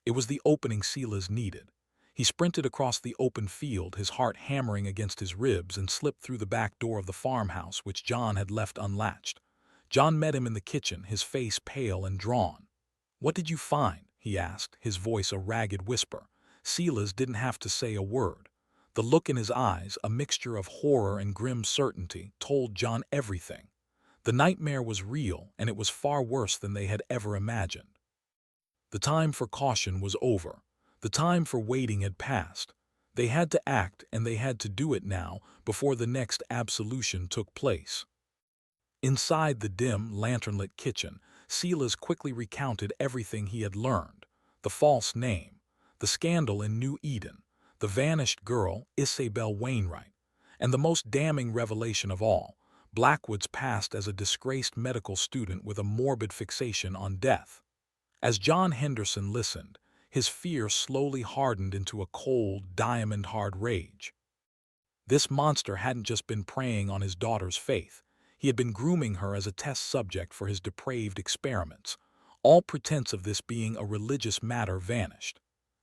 It was the opening Silas needed. He sprinted across the open field, his heart hammering against his ribs, and slipped through the back door of the farmhouse, which John had left unlatched. John met him in the kitchen, his face pale and drawn. "What did you find?" he asked, his voice a ragged whisper. Silas didn't have to say a word. The look in his eyes, a mixture of horror and grim certainty, told John everything. The nightmare was real, and it was far worse than they had ever imagined. The time for caution was over. The time for waiting had passed. They had to act, and they had to do it now, before the next absolution took place. Inside the dim, lantern-lit kitchen, Silas quickly recounted everything he had learned. The false name, the scandal in New Eden, the vanished girl, Isabel Wainwright, and the most damning revelation of all, Blackwood's past as a disgraced medical student with a morbid fixation on death. As John Henderson listened, his fear slowly hardened into a cold, diamond-hard rage. This monster hadn't just been preying on his daughter's faith. He had been grooming her as a test subject for his depraved experiments. All pretense of this being a religious matter vanished.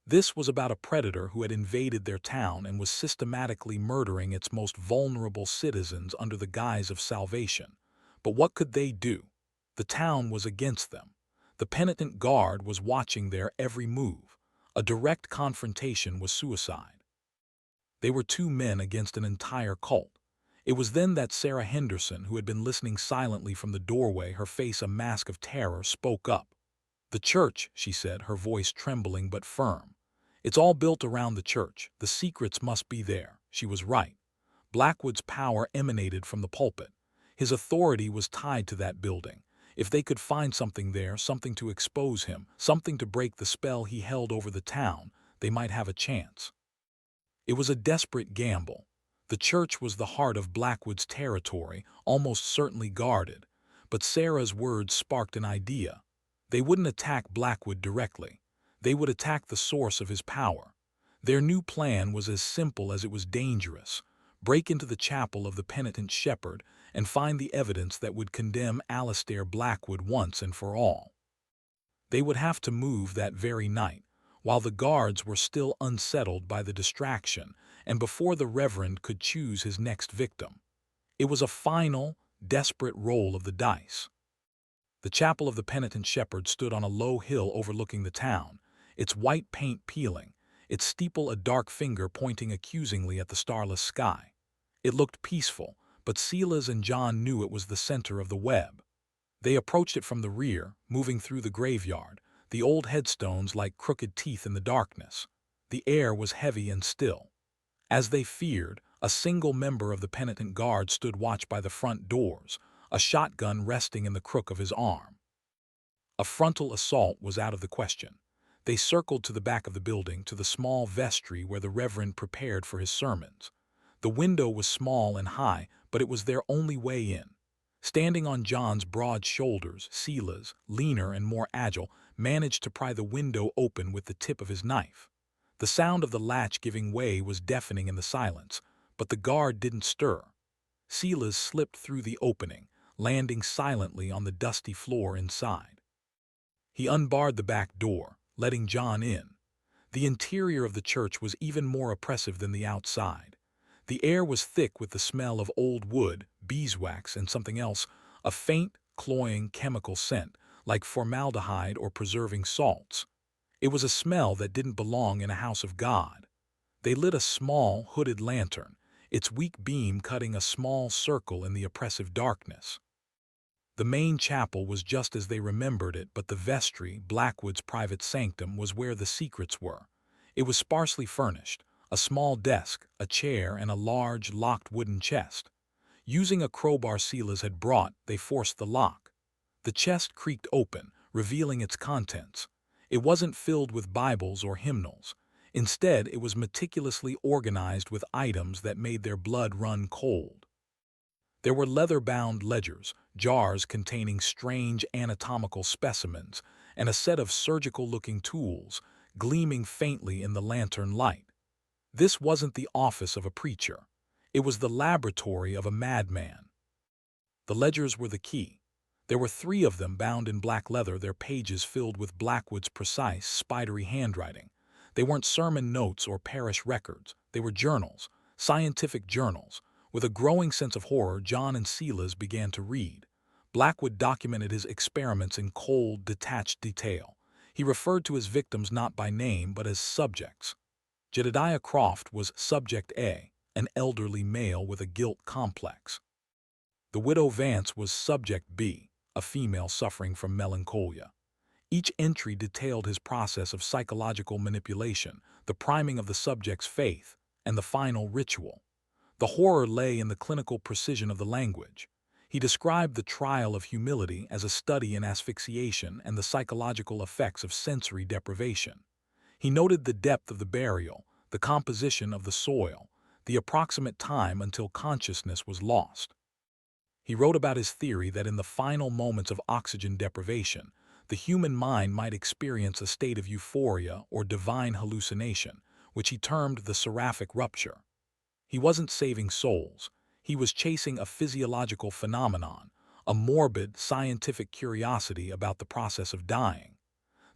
This was about a predator who had invaded their town and was systematically murdering its most vulnerable citizens under the guise of salvation. But what could they do? The town was against them. The penitent guard was watching their every move. A direct confrontation was suicide. They were two men against an entire cult. It was then that Sarah Henderson, who had been listening silently from the doorway, her face a mask of terror, spoke up. "The church," she said, her voice trembling but firm. "It's all built around the church. The secrets must be there." She was right. Blackwood's power emanated from the pulpit. His authority was tied to that building. If they could find something there, something to expose him, something to break the spell he held over the town, they might have a chance. It was a desperate gamble. The church was the heart of Blackwood's territory, almost certainly guarded, but Sarah's words sparked an idea. They wouldn't attack Blackwood directly. They would attack the source of his power. Their new plan was as simple as it was dangerous: break into the chapel of the penitent shepherd and find the evidence that would condemn Alistair Blackwood once and for all. They would have to move that very night, while the guards were still unsettled by the distraction and before the Reverend could choose his next victim. It was a final, desperate roll of the dice. The chapel of the penitent shepherd stood on a low hill overlooking the town, its white paint peeling, its steeple a dark finger pointing accusingly at the starless sky. It looked peaceful, but Silas and John knew it was the center of the web. They approached it from the rear, moving through the graveyard, the old headstones like crooked teeth in the darkness. The air was heavy and still. As they feared, a single member of the penitent guard stood watch by the front doors, a shotgun resting in the crook of his arm. A frontal assault was out of the question. They circled to the back of the building, to the small vestry where the Reverend prepared for his sermons. The window was small and high, but it was their only way in. Standing on John's broad shoulders, Silas, leaner and more agile, managed to pry the window open with the tip of his knife. The sound of the latch giving way was deafening in the silence, but the guard didn't stir. Silas slipped through the opening, landing silently on the dusty floor inside. He unbarred the back door, letting John in. The interior of the church was even more oppressive than the outside. The air was thick with the smell of old wood, beeswax, and something else, a faint, cloying chemical scent, like formaldehyde or preserving salts. It was a smell that didn't belong in a house of God. They lit a small, hooded lantern, its weak beam cutting a small circle in the oppressive darkness. The main chapel was just as they remembered it, but the vestry, Blackwood's private sanctum, was where the secrets were. It was sparsely furnished: a small desk, a chair, and a large, locked wooden chest. Using a crowbar Silas had brought, they forced the lock. The chest creaked open, revealing its contents. It wasn't filled with Bibles or hymnals. Instead, it was meticulously organized with items that made their blood run cold. There were leather-bound ledgers, jars containing strange anatomical specimens, and a set of surgical-looking tools, gleaming faintly in the lantern light. This wasn't the office of a preacher. It was the laboratory of a madman. The ledgers were the key. There were 3 of them, bound in black leather, their pages filled with Blackwood's precise, spidery handwriting. They weren't sermon notes or parish records. They were journals, scientific journals. With a growing sense of horror, John and Silas began to read. Blackwood documented his experiments in cold, detached detail. He referred to his victims not by name but as subjects. Jedediah Croft was Subject A, an elderly male with a guilt complex. The widow Vance was Subject B, a female suffering from melancholia. Each entry detailed his process of psychological manipulation, the priming of the subject's faith, and the final ritual. The horror lay in the clinical precision of the language. He described the trial of humility as a study in asphyxiation and the psychological effects of sensory deprivation. He noted the depth of the burial, the composition of the soil, the approximate time until consciousness was lost. He wrote about his theory that in the final moments of oxygen deprivation, the human mind might experience a state of euphoria or divine hallucination, which he termed the seraphic rupture. He wasn't saving souls. He was chasing a physiological phenomenon, a morbid, scientific curiosity about the process of dying.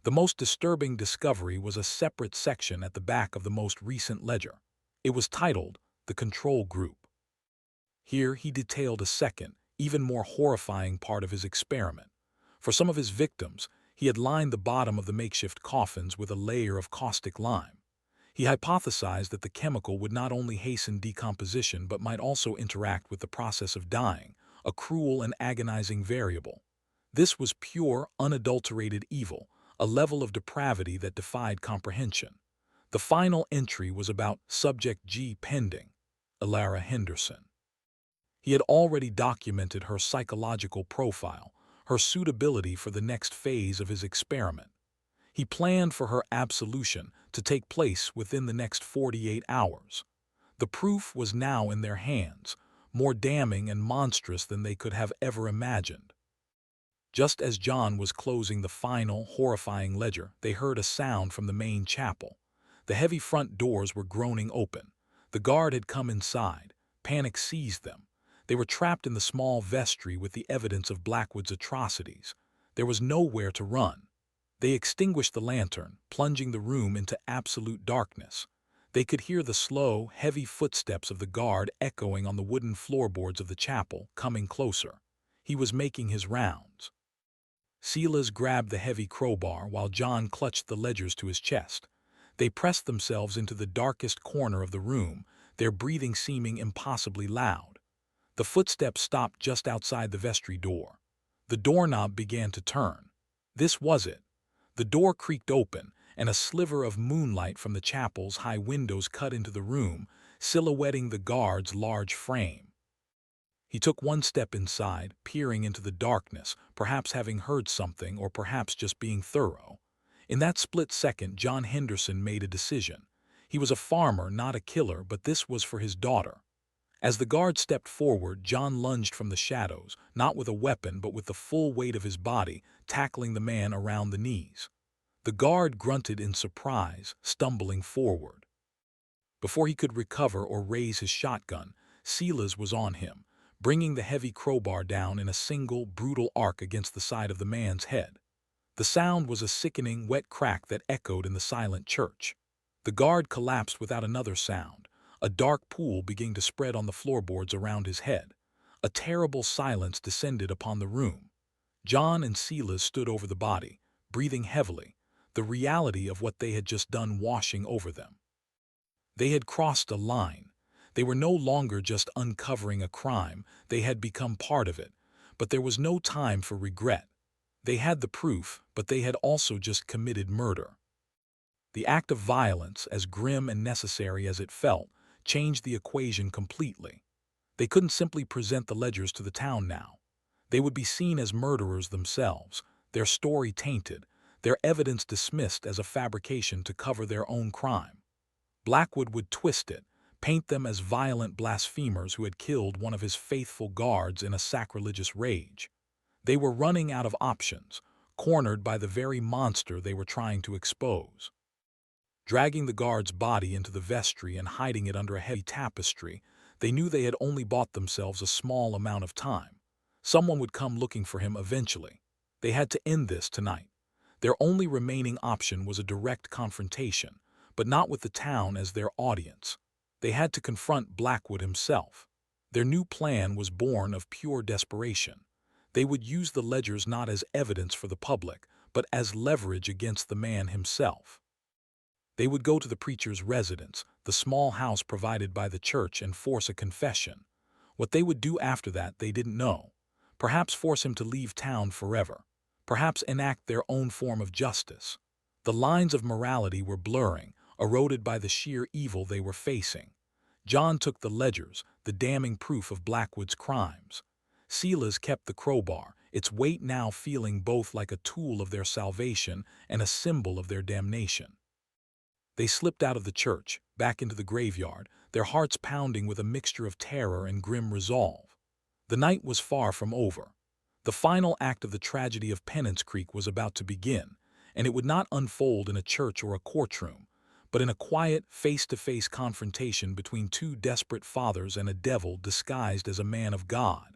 The most disturbing discovery was a separate section at the back of the most recent ledger. It was titled The Control Group. Here he detailed a second, even more horrifying part of his experiment. For some of his victims, he had lined the bottom of the makeshift coffins with a layer of caustic lime. He hypothesized that the chemical would not only hasten decomposition but might also interact with the process of dying, a cruel and agonizing variable. This was pure, unadulterated evil, a level of depravity that defied comprehension. The final entry was about Subject G pending, Elara Henderson. He had already documented her psychological profile, her suitability for the next phase of his experiment. He planned for her absolution to take place within the next 48 hours. The proof was now in their hands, more damning and monstrous than they could have ever imagined. Just as John was closing the final, horrifying ledger, they heard a sound from the main chapel. The heavy front doors were groaning open. The guard had come inside. Panic seized them. They were trapped in the small vestry with the evidence of Blackwood's atrocities. There was nowhere to run. They extinguished the lantern, plunging the room into absolute darkness. They could hear the slow, heavy footsteps of the guard echoing on the wooden floorboards of the chapel, coming closer. He was making his rounds. Silas grabbed the heavy crowbar while John clutched the ledgers to his chest. They pressed themselves into the darkest corner of the room, their breathing seeming impossibly loud. The footsteps stopped just outside the vestry door. The doorknob began to turn. This was it. The door creaked open, and a sliver of moonlight from the chapel's high windows cut into the room, silhouetting the guard's large frame. He took one step inside, peering into the darkness, perhaps having heard something or perhaps just being thorough. In that split second, John Henderson made a decision. He was a farmer, not a killer, but this was for his daughter. As the guard stepped forward, John lunged from the shadows, not with a weapon but with the full weight of his body, tackling the man around the knees. The guard grunted in surprise, stumbling forward. Before he could recover or raise his shotgun, Silas was on him, bringing the heavy crowbar down in a single, brutal arc against the side of the man's head. The sound was a sickening, wet crack that echoed in the silent church. The guard collapsed without another sound, a dark pool beginning to spread on the floorboards around his head. A terrible silence descended upon the room. John and Silas stood over the body, breathing heavily, the reality of what they had just done washing over them. They had crossed a line. They were no longer just uncovering a crime, they had become part of it. But there was no time for regret. They had the proof, but they had also just committed murder. The act of violence, as grim and necessary as it felt, changed the equation completely. They couldn't simply present the ledgers to the town now. They would be seen as murderers themselves, their story tainted, their evidence dismissed as a fabrication to cover their own crime. Blackwood would twist it, paint them as violent blasphemers who had killed one of his faithful guards in a sacrilegious rage. They were running out of options, cornered by the very monster they were trying to expose. Dragging the guard's body into the vestry and hiding it under a heavy tapestry, they knew they had only bought themselves a small amount of time. Someone would come looking for him eventually. They had to end this tonight. Their only remaining option was a direct confrontation, but not with the town as their audience. They had to confront Blackwood himself. Their new plan was born of pure desperation. They would use the ledgers not as evidence for the public, but as leverage against the man himself. They would go to the preacher's residence, the small house provided by the church, and force a confession. What they would do after that they didn't know. Perhaps force him to leave town forever. Perhaps enact their own form of justice. The lines of morality were blurring, eroded by the sheer evil they were facing. John took the ledgers, the damning proof of Blackwood's crimes. Silas kept the crowbar, its weight now feeling both like a tool of their salvation and a symbol of their damnation. They slipped out of the church, back into the graveyard, their hearts pounding with a mixture of terror and grim resolve. The night was far from over. The final act of the tragedy of Penance Creek was about to begin, and it would not unfold in a church or a courtroom, but in a quiet, face-to-face confrontation between two desperate fathers and a devil disguised as a man of God.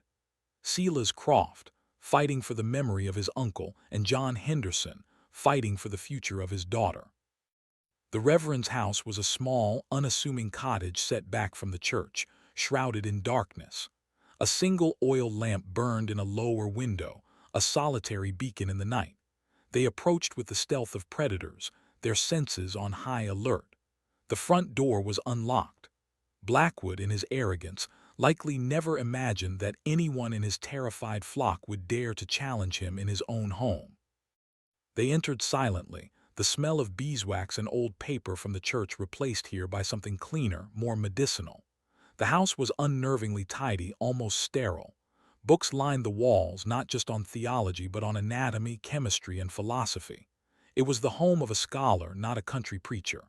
Silas Croft, fighting for the memory of his uncle, and John Henderson, fighting for the future of his daughter. The Reverend's house was a small, unassuming cottage set back from the church, shrouded in darkness. A single oil lamp burned in a lower window, a solitary beacon in the night. They approached with the stealth of predators, their senses on high alert. The front door was unlocked. Blackwood, in his arrogance, likely never imagined that anyone in his terrified flock would dare to challenge him in his own home. They entered silently, the smell of beeswax and old paper from the church replaced here by something cleaner, more medicinal. The house was unnervingly tidy, almost sterile. Books lined the walls, not just on theology but on anatomy, chemistry, and philosophy. It was the home of a scholar, not a country preacher.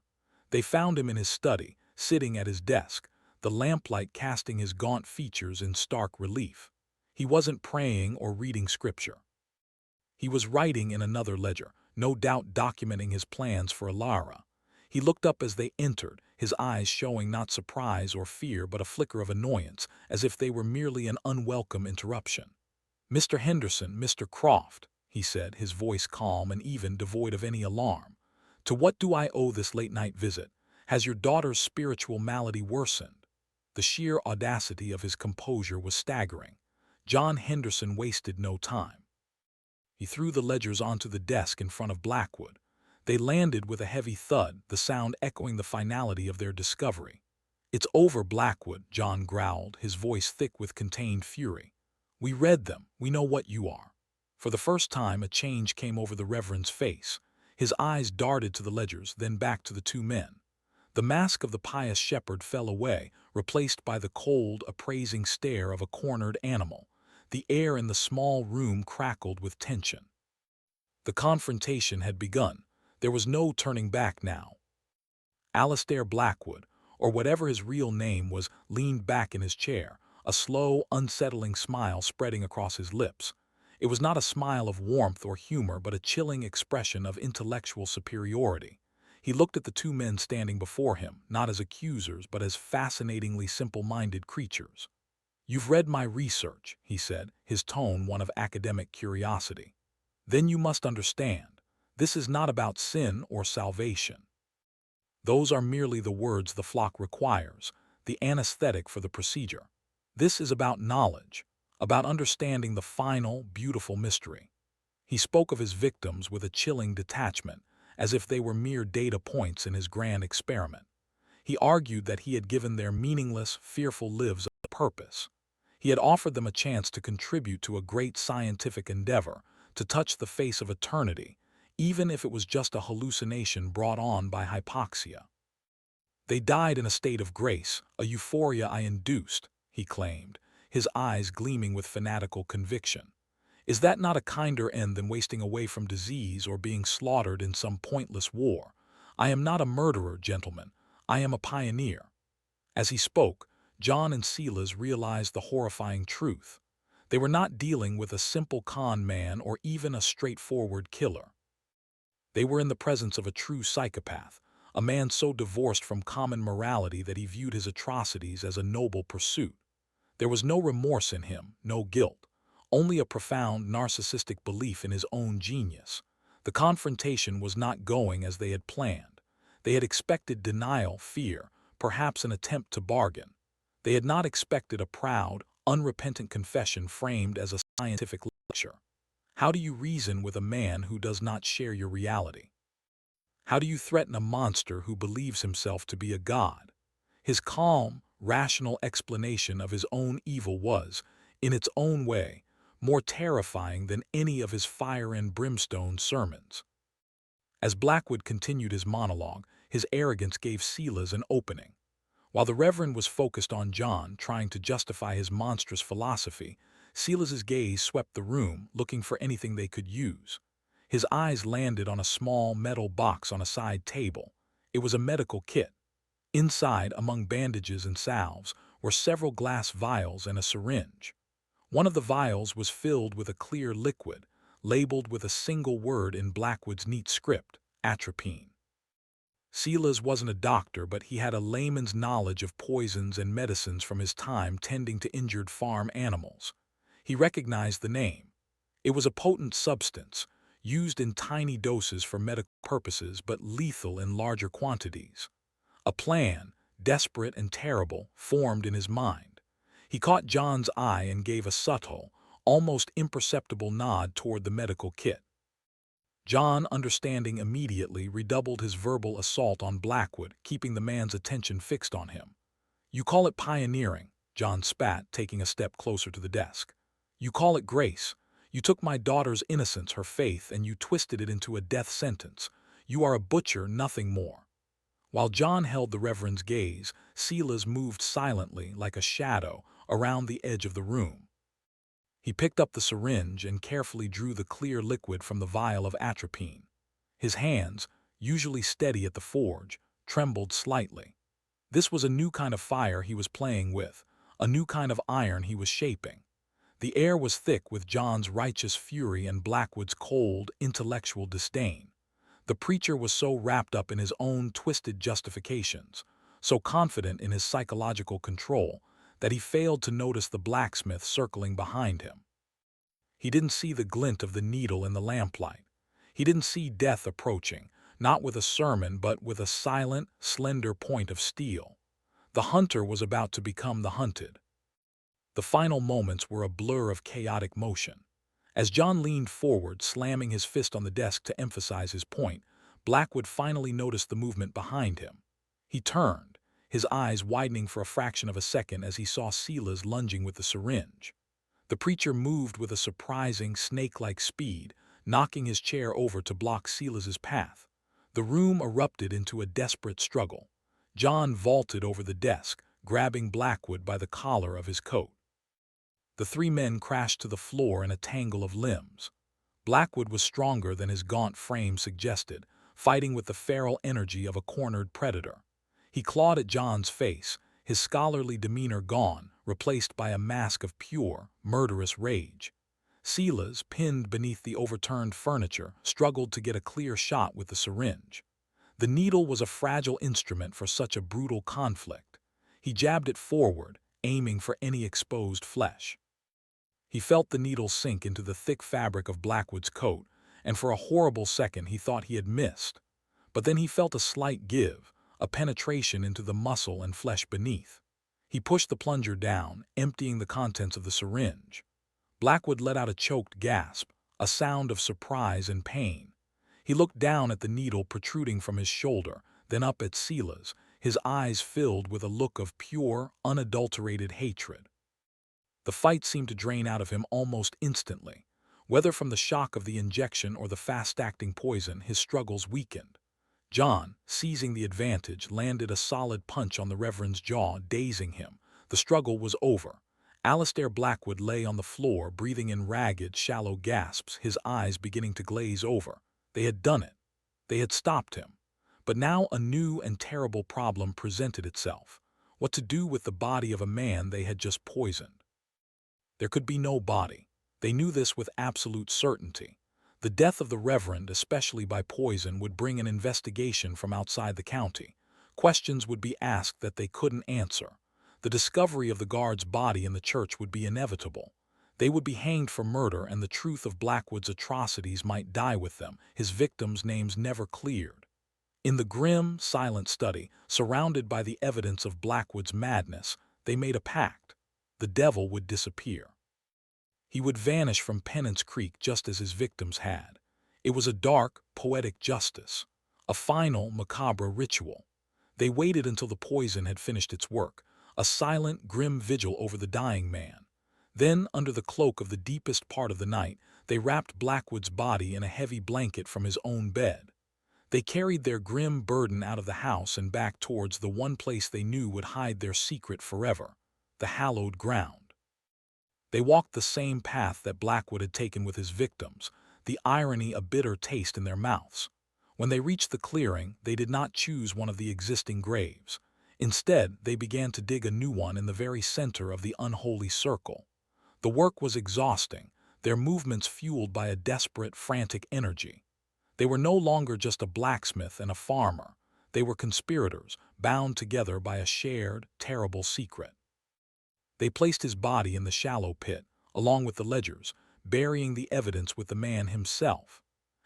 They found him in his study, sitting at his desk, the lamplight casting his gaunt features in stark relief. He wasn't praying or reading scripture. He was writing in another ledger, no doubt documenting his plans for Alara. He looked up as they entered, his eyes showing not surprise or fear but a flicker of annoyance, as if they were merely an unwelcome interruption. "Mr. Henderson, Mr. Croft," he said, his voice calm and even devoid of any alarm. "To what do I owe this late-night visit? Has your daughter's spiritual malady worsened?" The sheer audacity of his composure was staggering. John Henderson wasted no time. He threw the ledgers onto the desk in front of Blackwood. They landed with a heavy thud, the sound echoing the finality of their discovery. "It's over, Blackwood," John growled, his voice thick with contained fury. "We read them. We know what you are." For the first time, a change came over the Reverend's face. His eyes darted to the ledgers, then back to the two men. The mask of the pious shepherd fell away, replaced by the cold, appraising stare of a cornered animal. The air in the small room crackled with tension. The confrontation had begun. There was no turning back now. Alistair Blackwood, or whatever his real name was, leaned back in his chair, a slow, unsettling smile spreading across his lips. It was not a smile of warmth or humor, but a chilling expression of intellectual superiority. He looked at the two men standing before him, not as accusers, but as fascinatingly simple-minded creatures. "You've read my research," he said, his tone one of academic curiosity. "Then you must understand. This is not about sin or salvation. Those are merely the words the flock requires, the anesthetic for the procedure. This is about knowledge, about understanding the final, beautiful mystery." He spoke of his victims with a chilling detachment, as if they were mere data points in his grand experiment. He argued that he had given their meaningless, fearful lives a purpose. He had offered them a chance to contribute to a great scientific endeavor, to touch the face of eternity, even if it was just a hallucination brought on by hypoxia. "They died in a state of grace, a euphoria I induced," he claimed, his eyes gleaming with fanatical conviction. "Is that not a kinder end than wasting away from disease or being slaughtered in some pointless war? I am not a murderer, gentlemen. I am a pioneer." As he spoke, John and Silas realized the horrifying truth. They were not dealing with a simple con man or even a straightforward killer. They were in the presence of a true psychopath, a man so divorced from common morality that he viewed his atrocities as a noble pursuit. There was no remorse in him, no guilt, only a profound narcissistic belief in his own genius. The confrontation was not going as they had planned. They had expected denial, fear, perhaps an attempt to bargain. They had not expected a proud, unrepentant confession framed as a scientific lecture. How do you reason with a man who does not share your reality? How do you threaten a monster who believes himself to be a god? His calm, rational explanation of his own evil was, in its own way, more terrifying than any of his fire and brimstone sermons. As Blackwood continued his monologue, his arrogance gave Silas an opening. While the Reverend was focused on John, trying to justify his monstrous philosophy, Silas's gaze swept the room, looking for anything they could use. His eyes landed on a small metal box on a side table. It was a medical kit. Inside, among bandages and salves, were several glass vials and a syringe. One of the vials was filled with a clear liquid, labeled with a single word in Blackwood's neat script, atropine. Silas wasn't a doctor, but he had a layman's knowledge of poisons and medicines from his time tending to injured farm animals. He recognized the name. It was a potent substance, used in tiny doses for medical purposes but lethal in larger quantities. A plan, desperate and terrible, formed in his mind. He caught John's eye and gave a subtle, almost imperceptible nod toward the medical kit. John, understanding immediately, redoubled his verbal assault on Blackwood, keeping the man's attention fixed on him. "You call it pioneering," John spat, taking a step closer to the desk. "You call it grace. You took my daughter's innocence, her faith, and you twisted it into a death sentence. You are a butcher, nothing more." While John held the Reverend's gaze, Silas moved silently, like a shadow, around the edge of the room. He picked up the syringe and carefully drew the clear liquid from the vial of atropine. His hands, usually steady at the forge, trembled slightly. This was a new kind of fire he was playing with, a new kind of iron he was shaping. The air was thick with John's righteous fury and Blackwood's cold, intellectual disdain. The preacher was so wrapped up in his own twisted justifications, so confident in his psychological control, that he failed to notice the blacksmith circling behind him. He didn't see the glint of the needle in the lamplight. He didn't see death approaching, not with a sermon but with a silent, slender point of steel. The hunter was about to become the hunted. The final moments were a blur of chaotic motion. As John leaned forward, slamming his fist on the desk to emphasize his point, Blackwood finally noticed the movement behind him. He turned, his eyes widening for a fraction of a second as he saw Silas lunging with the syringe. The preacher moved with a surprising, snake-like speed, knocking his chair over to block Silas's path. The room erupted into a desperate struggle. John vaulted over the desk, grabbing Blackwood by the collar of his coat. The three men crashed to the floor in a tangle of limbs. Blackwood was stronger than his gaunt frame suggested, fighting with the feral energy of a cornered predator. He clawed at John's face, his scholarly demeanor gone, replaced by a mask of pure, murderous rage. Silas, pinned beneath the overturned furniture, struggled to get a clear shot with the syringe. The needle was a fragile instrument for such a brutal conflict. He jabbed it forward, aiming for any exposed flesh. He felt the needle sink into the thick fabric of Blackwood's coat, and for a horrible second he thought he had missed. But then he felt a slight give, a penetration into the muscle and flesh beneath. He pushed the plunger down, emptying the contents of the syringe. Blackwood let out a choked gasp, a sound of surprise and pain. He looked down at the needle protruding from his shoulder, then up at Silas, his eyes filled with a look of pure, unadulterated hatred. The fight seemed to drain out of him almost instantly. Whether from the shock of the injection or the fast-acting poison, his struggles weakened. John, seizing the advantage, landed a solid punch on the Reverend's jaw, dazing him. The struggle was over. Alistair Blackwood lay on the floor, breathing in ragged, shallow gasps, his eyes beginning to glaze over. They had done it. They had stopped him. But now a new and terrible problem presented itself. What to do with the body of a man they had just poisoned? There could be no body. They knew this with absolute certainty. The death of the Reverend, especially by poison, would bring an investigation from outside the county. Questions would be asked that they couldn't answer. The discovery of the guard's body in the church would be inevitable. They would be hanged for murder, and the truth of Blackwood's atrocities might die with them, his victims' names never cleared. In the grim, silent study, surrounded by the evidence of Blackwood's madness, they made a pact. The devil would disappear. He would vanish from Penance Creek just as his victims had. It was a dark, poetic justice, a final, macabre ritual. They waited until the poison had finished its work, a silent, grim vigil over the dying man. Then, under the cloak of the deepest part of the night, they wrapped Blackwood's body in a heavy blanket from his own bed. They carried their grim burden out of the house and back towards the one place they knew would hide their secret forever, the hallowed ground. They walked the same path that Blackwood had taken with his victims, the irony a bitter taste in their mouths. When they reached the clearing, they did not choose one of the existing graves. Instead, they began to dig a new one in the very center of the unholy circle. The work was exhausting, their movements fueled by a desperate, frantic energy. They were no longer just a blacksmith and a farmer. They were conspirators, bound together by a shared, terrible secret. They placed his body in the shallow pit, along with the ledgers, burying the evidence with the man himself.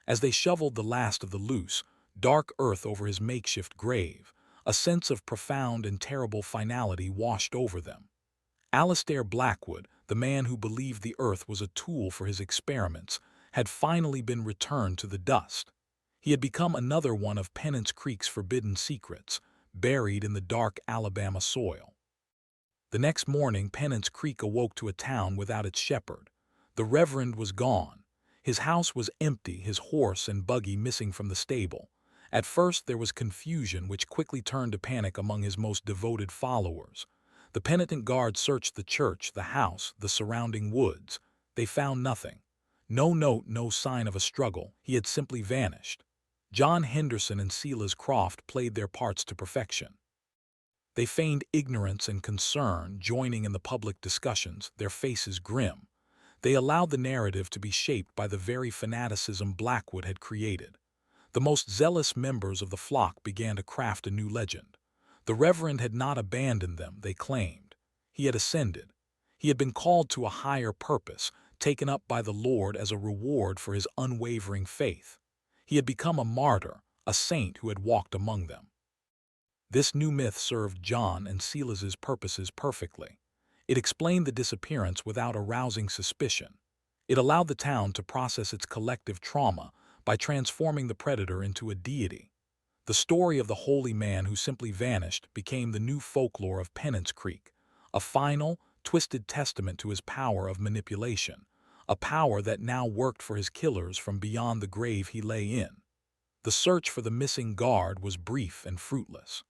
As they shoveled the last of the loose, dark earth over his makeshift grave, a sense of profound and terrible finality washed over them. Alistair Blackwood, the man who believed the earth was a tool for his experiments, had finally been returned to the dust. He had become another one of Penance Creek's forbidden secrets, buried in the dark Alabama soil. The next morning, Penance Creek awoke to a town without its shepherd. The Reverend was gone. His house was empty, his horse and buggy missing from the stable. At first there was confusion, which quickly turned to panic among his most devoted followers. The penitent guard searched the church, the house, the surrounding woods. They found nothing. No note, no sign of a struggle. He had simply vanished. John Henderson and Silas Croft played their parts to perfection. They feigned ignorance and concern, joining in the public discussions, their faces grim. They allowed the narrative to be shaped by the very fanaticism Blackwood had created. The most zealous members of the flock began to craft a new legend. The Reverend had not abandoned them, they claimed. He had ascended. He had been called to a higher purpose, taken up by the Lord as a reward for his unwavering faith. He had become a martyr, a saint who had walked among them. This new myth served John and Silas's purposes perfectly. It explained the disappearance without arousing suspicion. It allowed the town to process its collective trauma by transforming the predator into a deity. The story of the holy man who simply vanished became the new folklore of Penance Creek, a final, twisted testament to his power of manipulation, a power that now worked for his killers from beyond the grave he lay in. The search for the missing guard was brief and fruitless.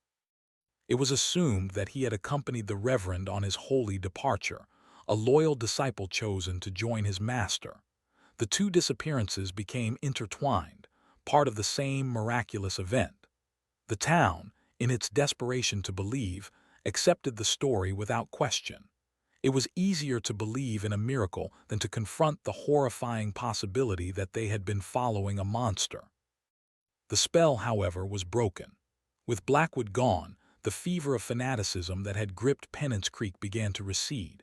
It was assumed that he had accompanied the Reverend on his holy departure, a loyal disciple chosen to join his master. The two disappearances became intertwined, part of the same miraculous event. The town, in its desperation to believe, accepted the story without question. It was easier to believe in a miracle than to confront the horrifying possibility that they had been following a monster. The spell, however, was broken. With Blackwood gone, the fever of fanaticism that had gripped Penance Creek began to recede.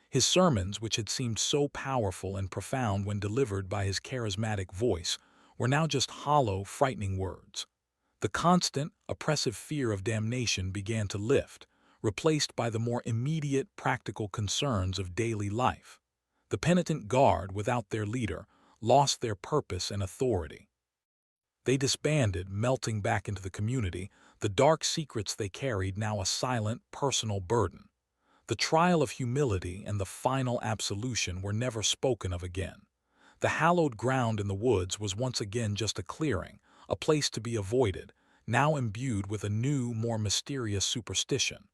His sermons, which had seemed so powerful and profound when delivered by his charismatic voice, were now just hollow, frightening words. The constant, oppressive fear of damnation began to lift, replaced by the more immediate, practical concerns of daily life. The penitent guard, without their leader, lost their purpose and authority. They disbanded, melting back into the community, the dark secrets they carried now a silent, personal burden. The trial of humility and the final absolution were never spoken of again. The hallowed ground in the woods was once again just a clearing, a place to be avoided, now imbued with a new, more mysterious superstition.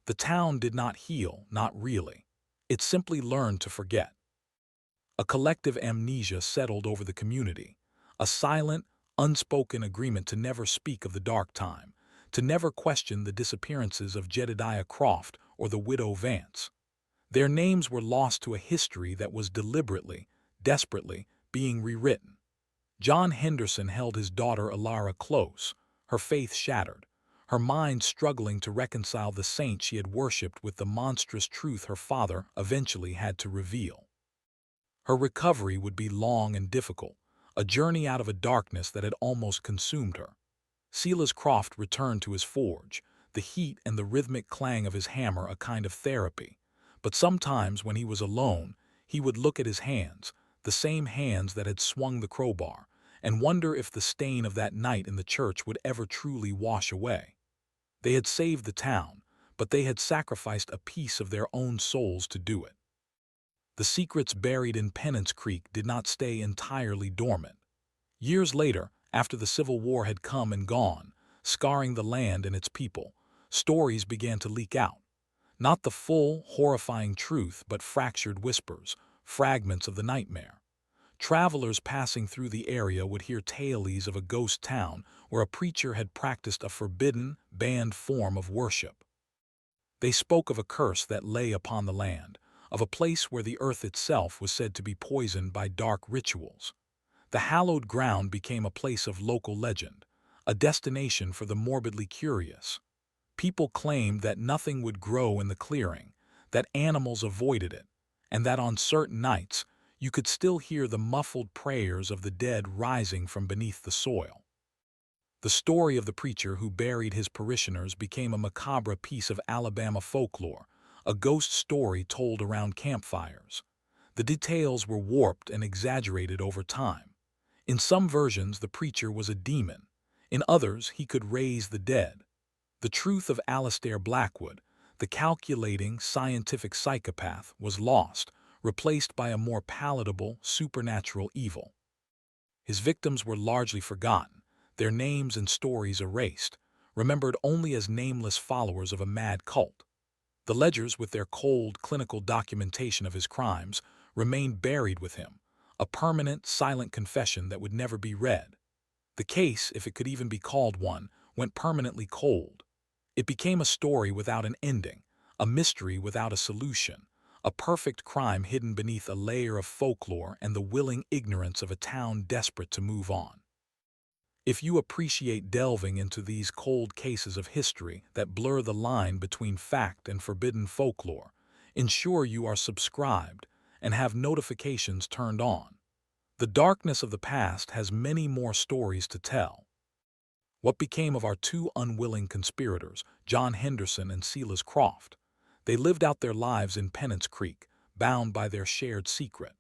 The town did not heal, not really. It simply learned to forget. A collective amnesia settled over the community, a silent, unspoken agreement to never speak of the dark time, to never question the disappearances of Jedediah Croft or the widow Vance. Their names were lost to a history that was deliberately, desperately, being rewritten. John Henderson held his daughter Alara close, her faith shattered, her mind struggling to reconcile the saint she had worshipped with the monstrous truth her father eventually had to reveal. Her recovery would be long and difficult, a journey out of a darkness that had almost consumed her. Silas Croft returned to his forge, the heat and the rhythmic clang of his hammer a kind of therapy. But sometimes when he was alone, he would look at his hands, the same hands that had swung the crowbar, and wonder if the stain of that night in the church would ever truly wash away. They had saved the town, but they had sacrificed a piece of their own souls to do it. The secrets buried in Penance Creek did not stay entirely dormant. Years later, after the Civil War had come and gone, scarring the land and its people, stories began to leak out. Not the full, horrifying truth, but fractured whispers, fragments of the nightmare. Travelers passing through the area would hear tales of a ghost town where a preacher had practiced a forbidden, banned form of worship. They spoke of a curse that lay upon the land, of a place where the earth itself was said to be poisoned by dark rituals. The hallowed ground became a place of local legend, a destination for the morbidly curious. People claimed that nothing would grow in the clearing, that animals avoided it, and that on certain nights you could still hear the muffled prayers of the dead rising from beneath the soil. The story of the preacher who buried his parishioners became a macabre piece of Alabama folklore, a ghost story told around campfires. The details were warped and exaggerated over time. In some versions, the preacher was a demon. In others, he could raise the dead. The truth of Alistair Blackwood, the calculating, scientific psychopath, was lost, replaced by a more palatable, supernatural evil. His victims were largely forgotten, their names and stories erased, remembered only as nameless followers of a mad cult. The ledgers, with their cold, clinical documentation of his crimes, remained buried with him, a permanent, silent confession that would never be read. The case, if it could even be called one, went permanently cold. It became a story without an ending, a mystery without a solution, a perfect crime hidden beneath a layer of folklore and the willing ignorance of a town desperate to move on. If you appreciate delving into these cold cases of history that blur the line between fact and forbidden folklore, ensure you are subscribed and have notifications turned on. The darkness of the past has many more stories to tell. What became of our two unwilling conspirators, John Henderson and Silas Croft? They lived out their lives in Penance Creek, bound by their shared secret.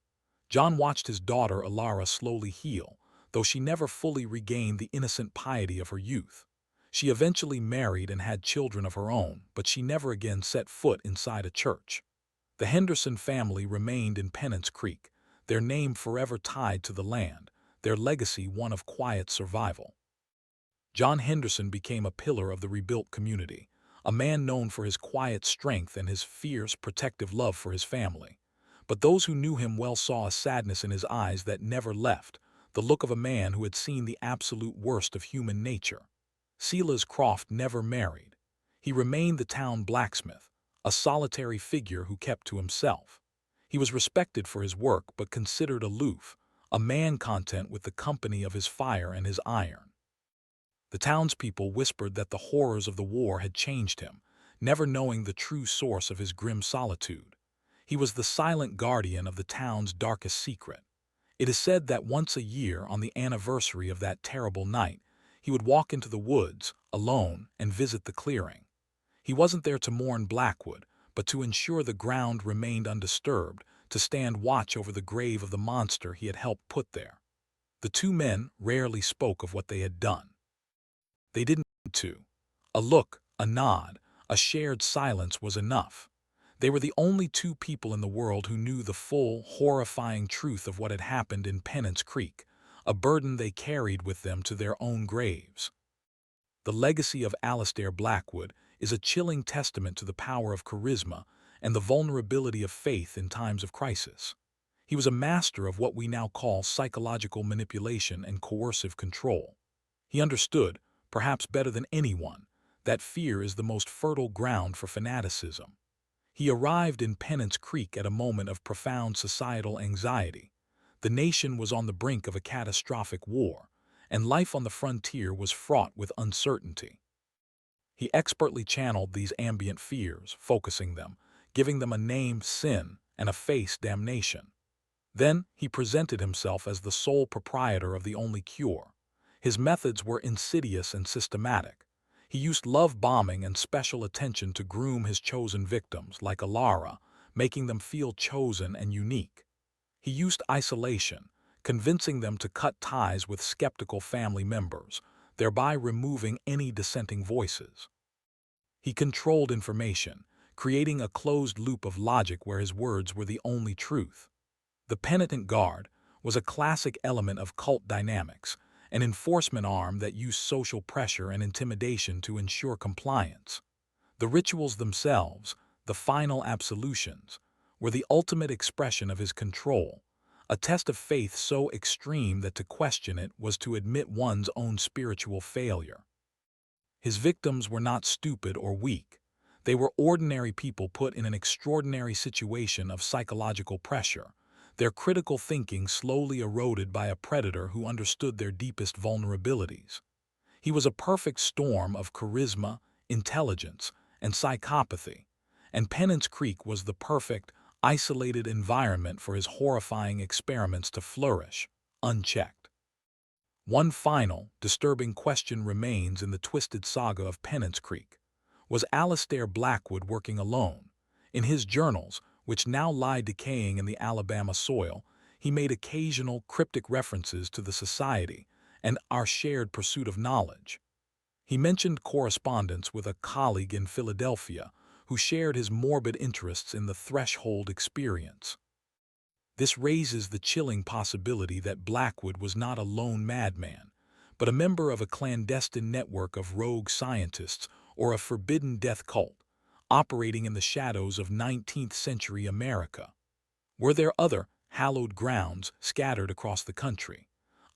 John watched his daughter Alara slowly heal, though she never fully regained the innocent piety of her youth. She eventually married and had children of her own, but she never again set foot inside a church. The Henderson family remained in Penance Creek, their name forever tied to the land, their legacy one of quiet survival. John Henderson became a pillar of the rebuilt community, a man known for his quiet strength and his fierce, protective love for his family. But those who knew him well saw a sadness in his eyes that never left, the look of a man who had seen the absolute worst of human nature. Silas Croft never married. He remained the town blacksmith, a solitary figure who kept to himself. He was respected for his work but considered aloof, a man content with the company of his fire and his iron. The townspeople whispered that the horrors of the war had changed him, never knowing the true source of his grim solitude. He was the silent guardian of the town's darkest secret. It is said that once a year, on the anniversary of that terrible night, he would walk into the woods, alone, and visit the clearing. He wasn't there to mourn Blackwood, but to ensure the ground remained undisturbed, to stand watch over the grave of the monster he had helped put there. The two men rarely spoke of what they had done. They didn't need to. A look, a nod, a shared silence was enough. They were the only two people in the world who knew the full, horrifying truth of what had happened in Penance Creek, a burden they carried with them to their own graves. The legacy of Alistair Blackwood is a chilling testament to the power of charisma and the vulnerability of faith in times of crisis. He was a master of what we now call psychological manipulation and coercive control. He understood, perhaps better than anyone, that fear is the most fertile ground for fanaticism. He arrived in Penance Creek at a moment of profound societal anxiety. The nation was on the brink of a catastrophic war, and life on the frontier was fraught with uncertainty. He expertly channeled these ambient fears, focusing them, giving them a name, sin, and a face, damnation. Then he presented himself as the sole proprietor of the only cure. His methods were insidious and systematic. He used love bombing and special attention to groom his chosen victims, like Alara, making them feel chosen and unique. He used isolation, convincing them to cut ties with skeptical family members, thereby removing any dissenting voices. He controlled information, creating a closed loop of logic where his words were the only truth. The penitent guard was a classic element of cult dynamics, an enforcement arm that used social pressure and intimidation to ensure compliance. The rituals themselves, the final absolutions, were the ultimate expression of his control, a test of faith so extreme that to question it was to admit one's own spiritual failure. His victims were not stupid or weak. They were ordinary people put in an extraordinary situation of psychological pressure, their critical thinking slowly eroded by a predator who understood their deepest vulnerabilities. He was a perfect storm of charisma, intelligence, and psychopathy, and Penance Creek was the perfect, isolated environment for his horrifying experiments to flourish, unchecked. One final, disturbing question remains in the twisted saga of Penance Creek. Was Alistair Blackwood working alone? In his journals, which now lie decaying in the Alabama soil, he made occasional cryptic references to the society and our shared pursuit of knowledge. He mentioned correspondence with a colleague in Philadelphia who shared his morbid interests in the threshold experience. This raises the chilling possibility that Blackwood was not a lone madman, but a member of a clandestine network of rogue scientists or a forbidden death cult, operating in the shadows of 19th-century America. Were there other hallowed grounds scattered across the country?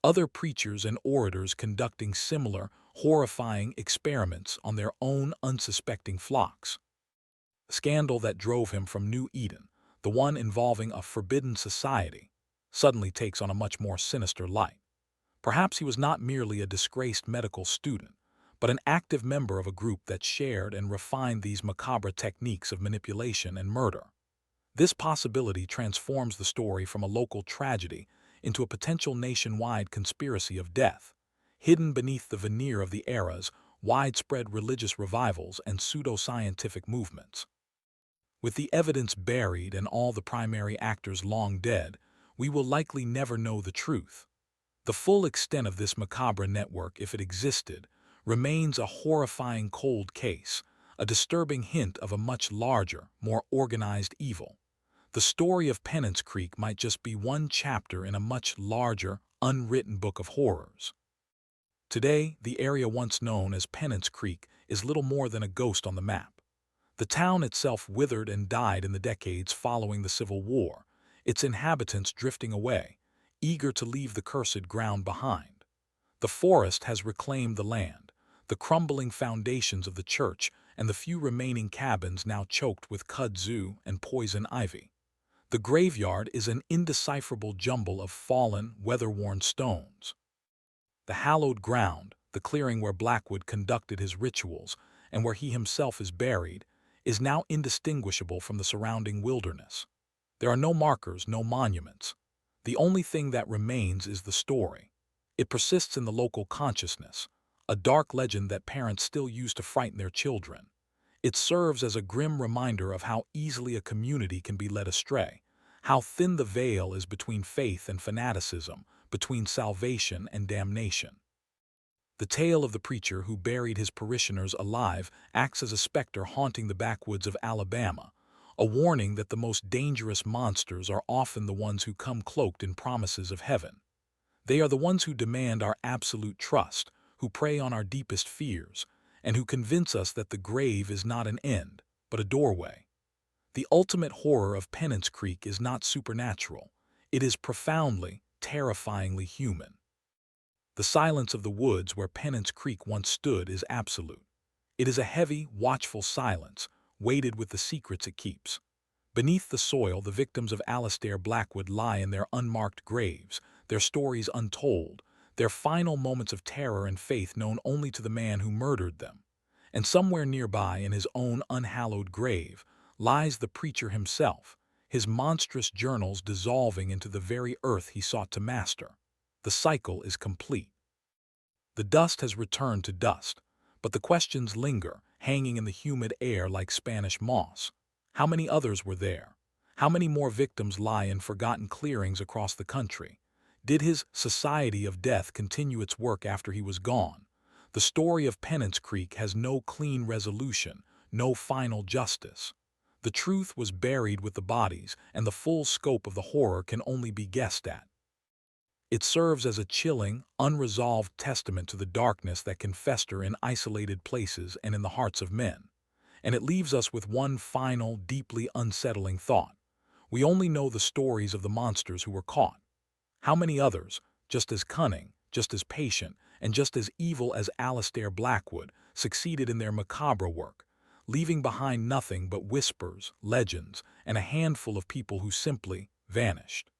other preachers and orators conducting similar, horrifying experiments on their own unsuspecting flocks. The scandal that drove him from New Eden, the one involving a forbidden society, suddenly takes on a much more sinister light. Perhaps he was not merely a disgraced medical student, but an active member of a group that shared and refined these macabre techniques of manipulation and murder. This possibility transforms the story from a local tragedy into a potential nationwide conspiracy of death, hidden beneath the veneer of the era's widespread religious revivals and pseudo-scientific movements. With the evidence buried and all the primary actors long dead, we will likely never know the truth. The full extent of this macabre network, if it existed, remains a horrifying cold case, a disturbing hint of a much larger, more organized evil. The story of Penance Creek might just be one chapter in a much larger, unwritten book of horrors. Today, the area once known as Penance Creek is little more than a ghost on the map. The town itself withered and died in the decades following the Civil War, its inhabitants drifting away, eager to leave the cursed ground behind. The forest has reclaimed the land, the crumbling foundations of the church and the few remaining cabins now choked with kudzu and poison ivy. The graveyard is an indecipherable jumble of fallen, weather-worn stones. The hallowed ground, the clearing where Blackwood conducted his rituals and where he himself is buried, is now indistinguishable from the surrounding wilderness. There are no markers, no monuments. The only thing that remains is the story. It persists in the local consciousness, a dark legend that parents still use to frighten their children. It serves as a grim reminder of how easily a community can be led astray, how thin the veil is between faith and fanaticism, between salvation and damnation. The tale of the preacher who buried his parishioners alive acts as a specter haunting the backwoods of Alabama, a warning that the most dangerous monsters are often the ones who come cloaked in promises of heaven. They are the ones who demand our absolute trust, who prey on our deepest fears, and who convince us that the grave is not an end, but a doorway. The ultimate horror of Penance Creek is not supernatural. It is profoundly, terrifyingly human. The silence of the woods where Penance Creek once stood is absolute. It is a heavy, watchful silence, weighted with the secrets it keeps. Beneath the soil, the victims of Alastair Blackwood lie in their unmarked graves, their stories untold, their final moments of terror and faith known only to the man who murdered them. And somewhere nearby, in his own unhallowed grave, lies the preacher himself, his monstrous journals dissolving into the very earth he sought to master. The cycle is complete. The dust has returned to dust, but the questions linger, hanging in the humid air like Spanish moss. How many others were there? How many more victims lie in forgotten clearings across the country? Did his Society of Death continue its work after he was gone? The story of Penance Creek has no clean resolution, no final justice. The truth was buried with the bodies, and the full scope of the horror can only be guessed at. It serves as a chilling, unresolved testament to the darkness that can fester in isolated places and in the hearts of men. And it leaves us with one final, deeply unsettling thought. We only know the stories of the monsters who were caught. How many others, just as cunning, just as patient, and just as evil as Alastair Blackwood, succeeded in their macabre work, leaving behind nothing but whispers, legends, and a handful of people who simply vanished?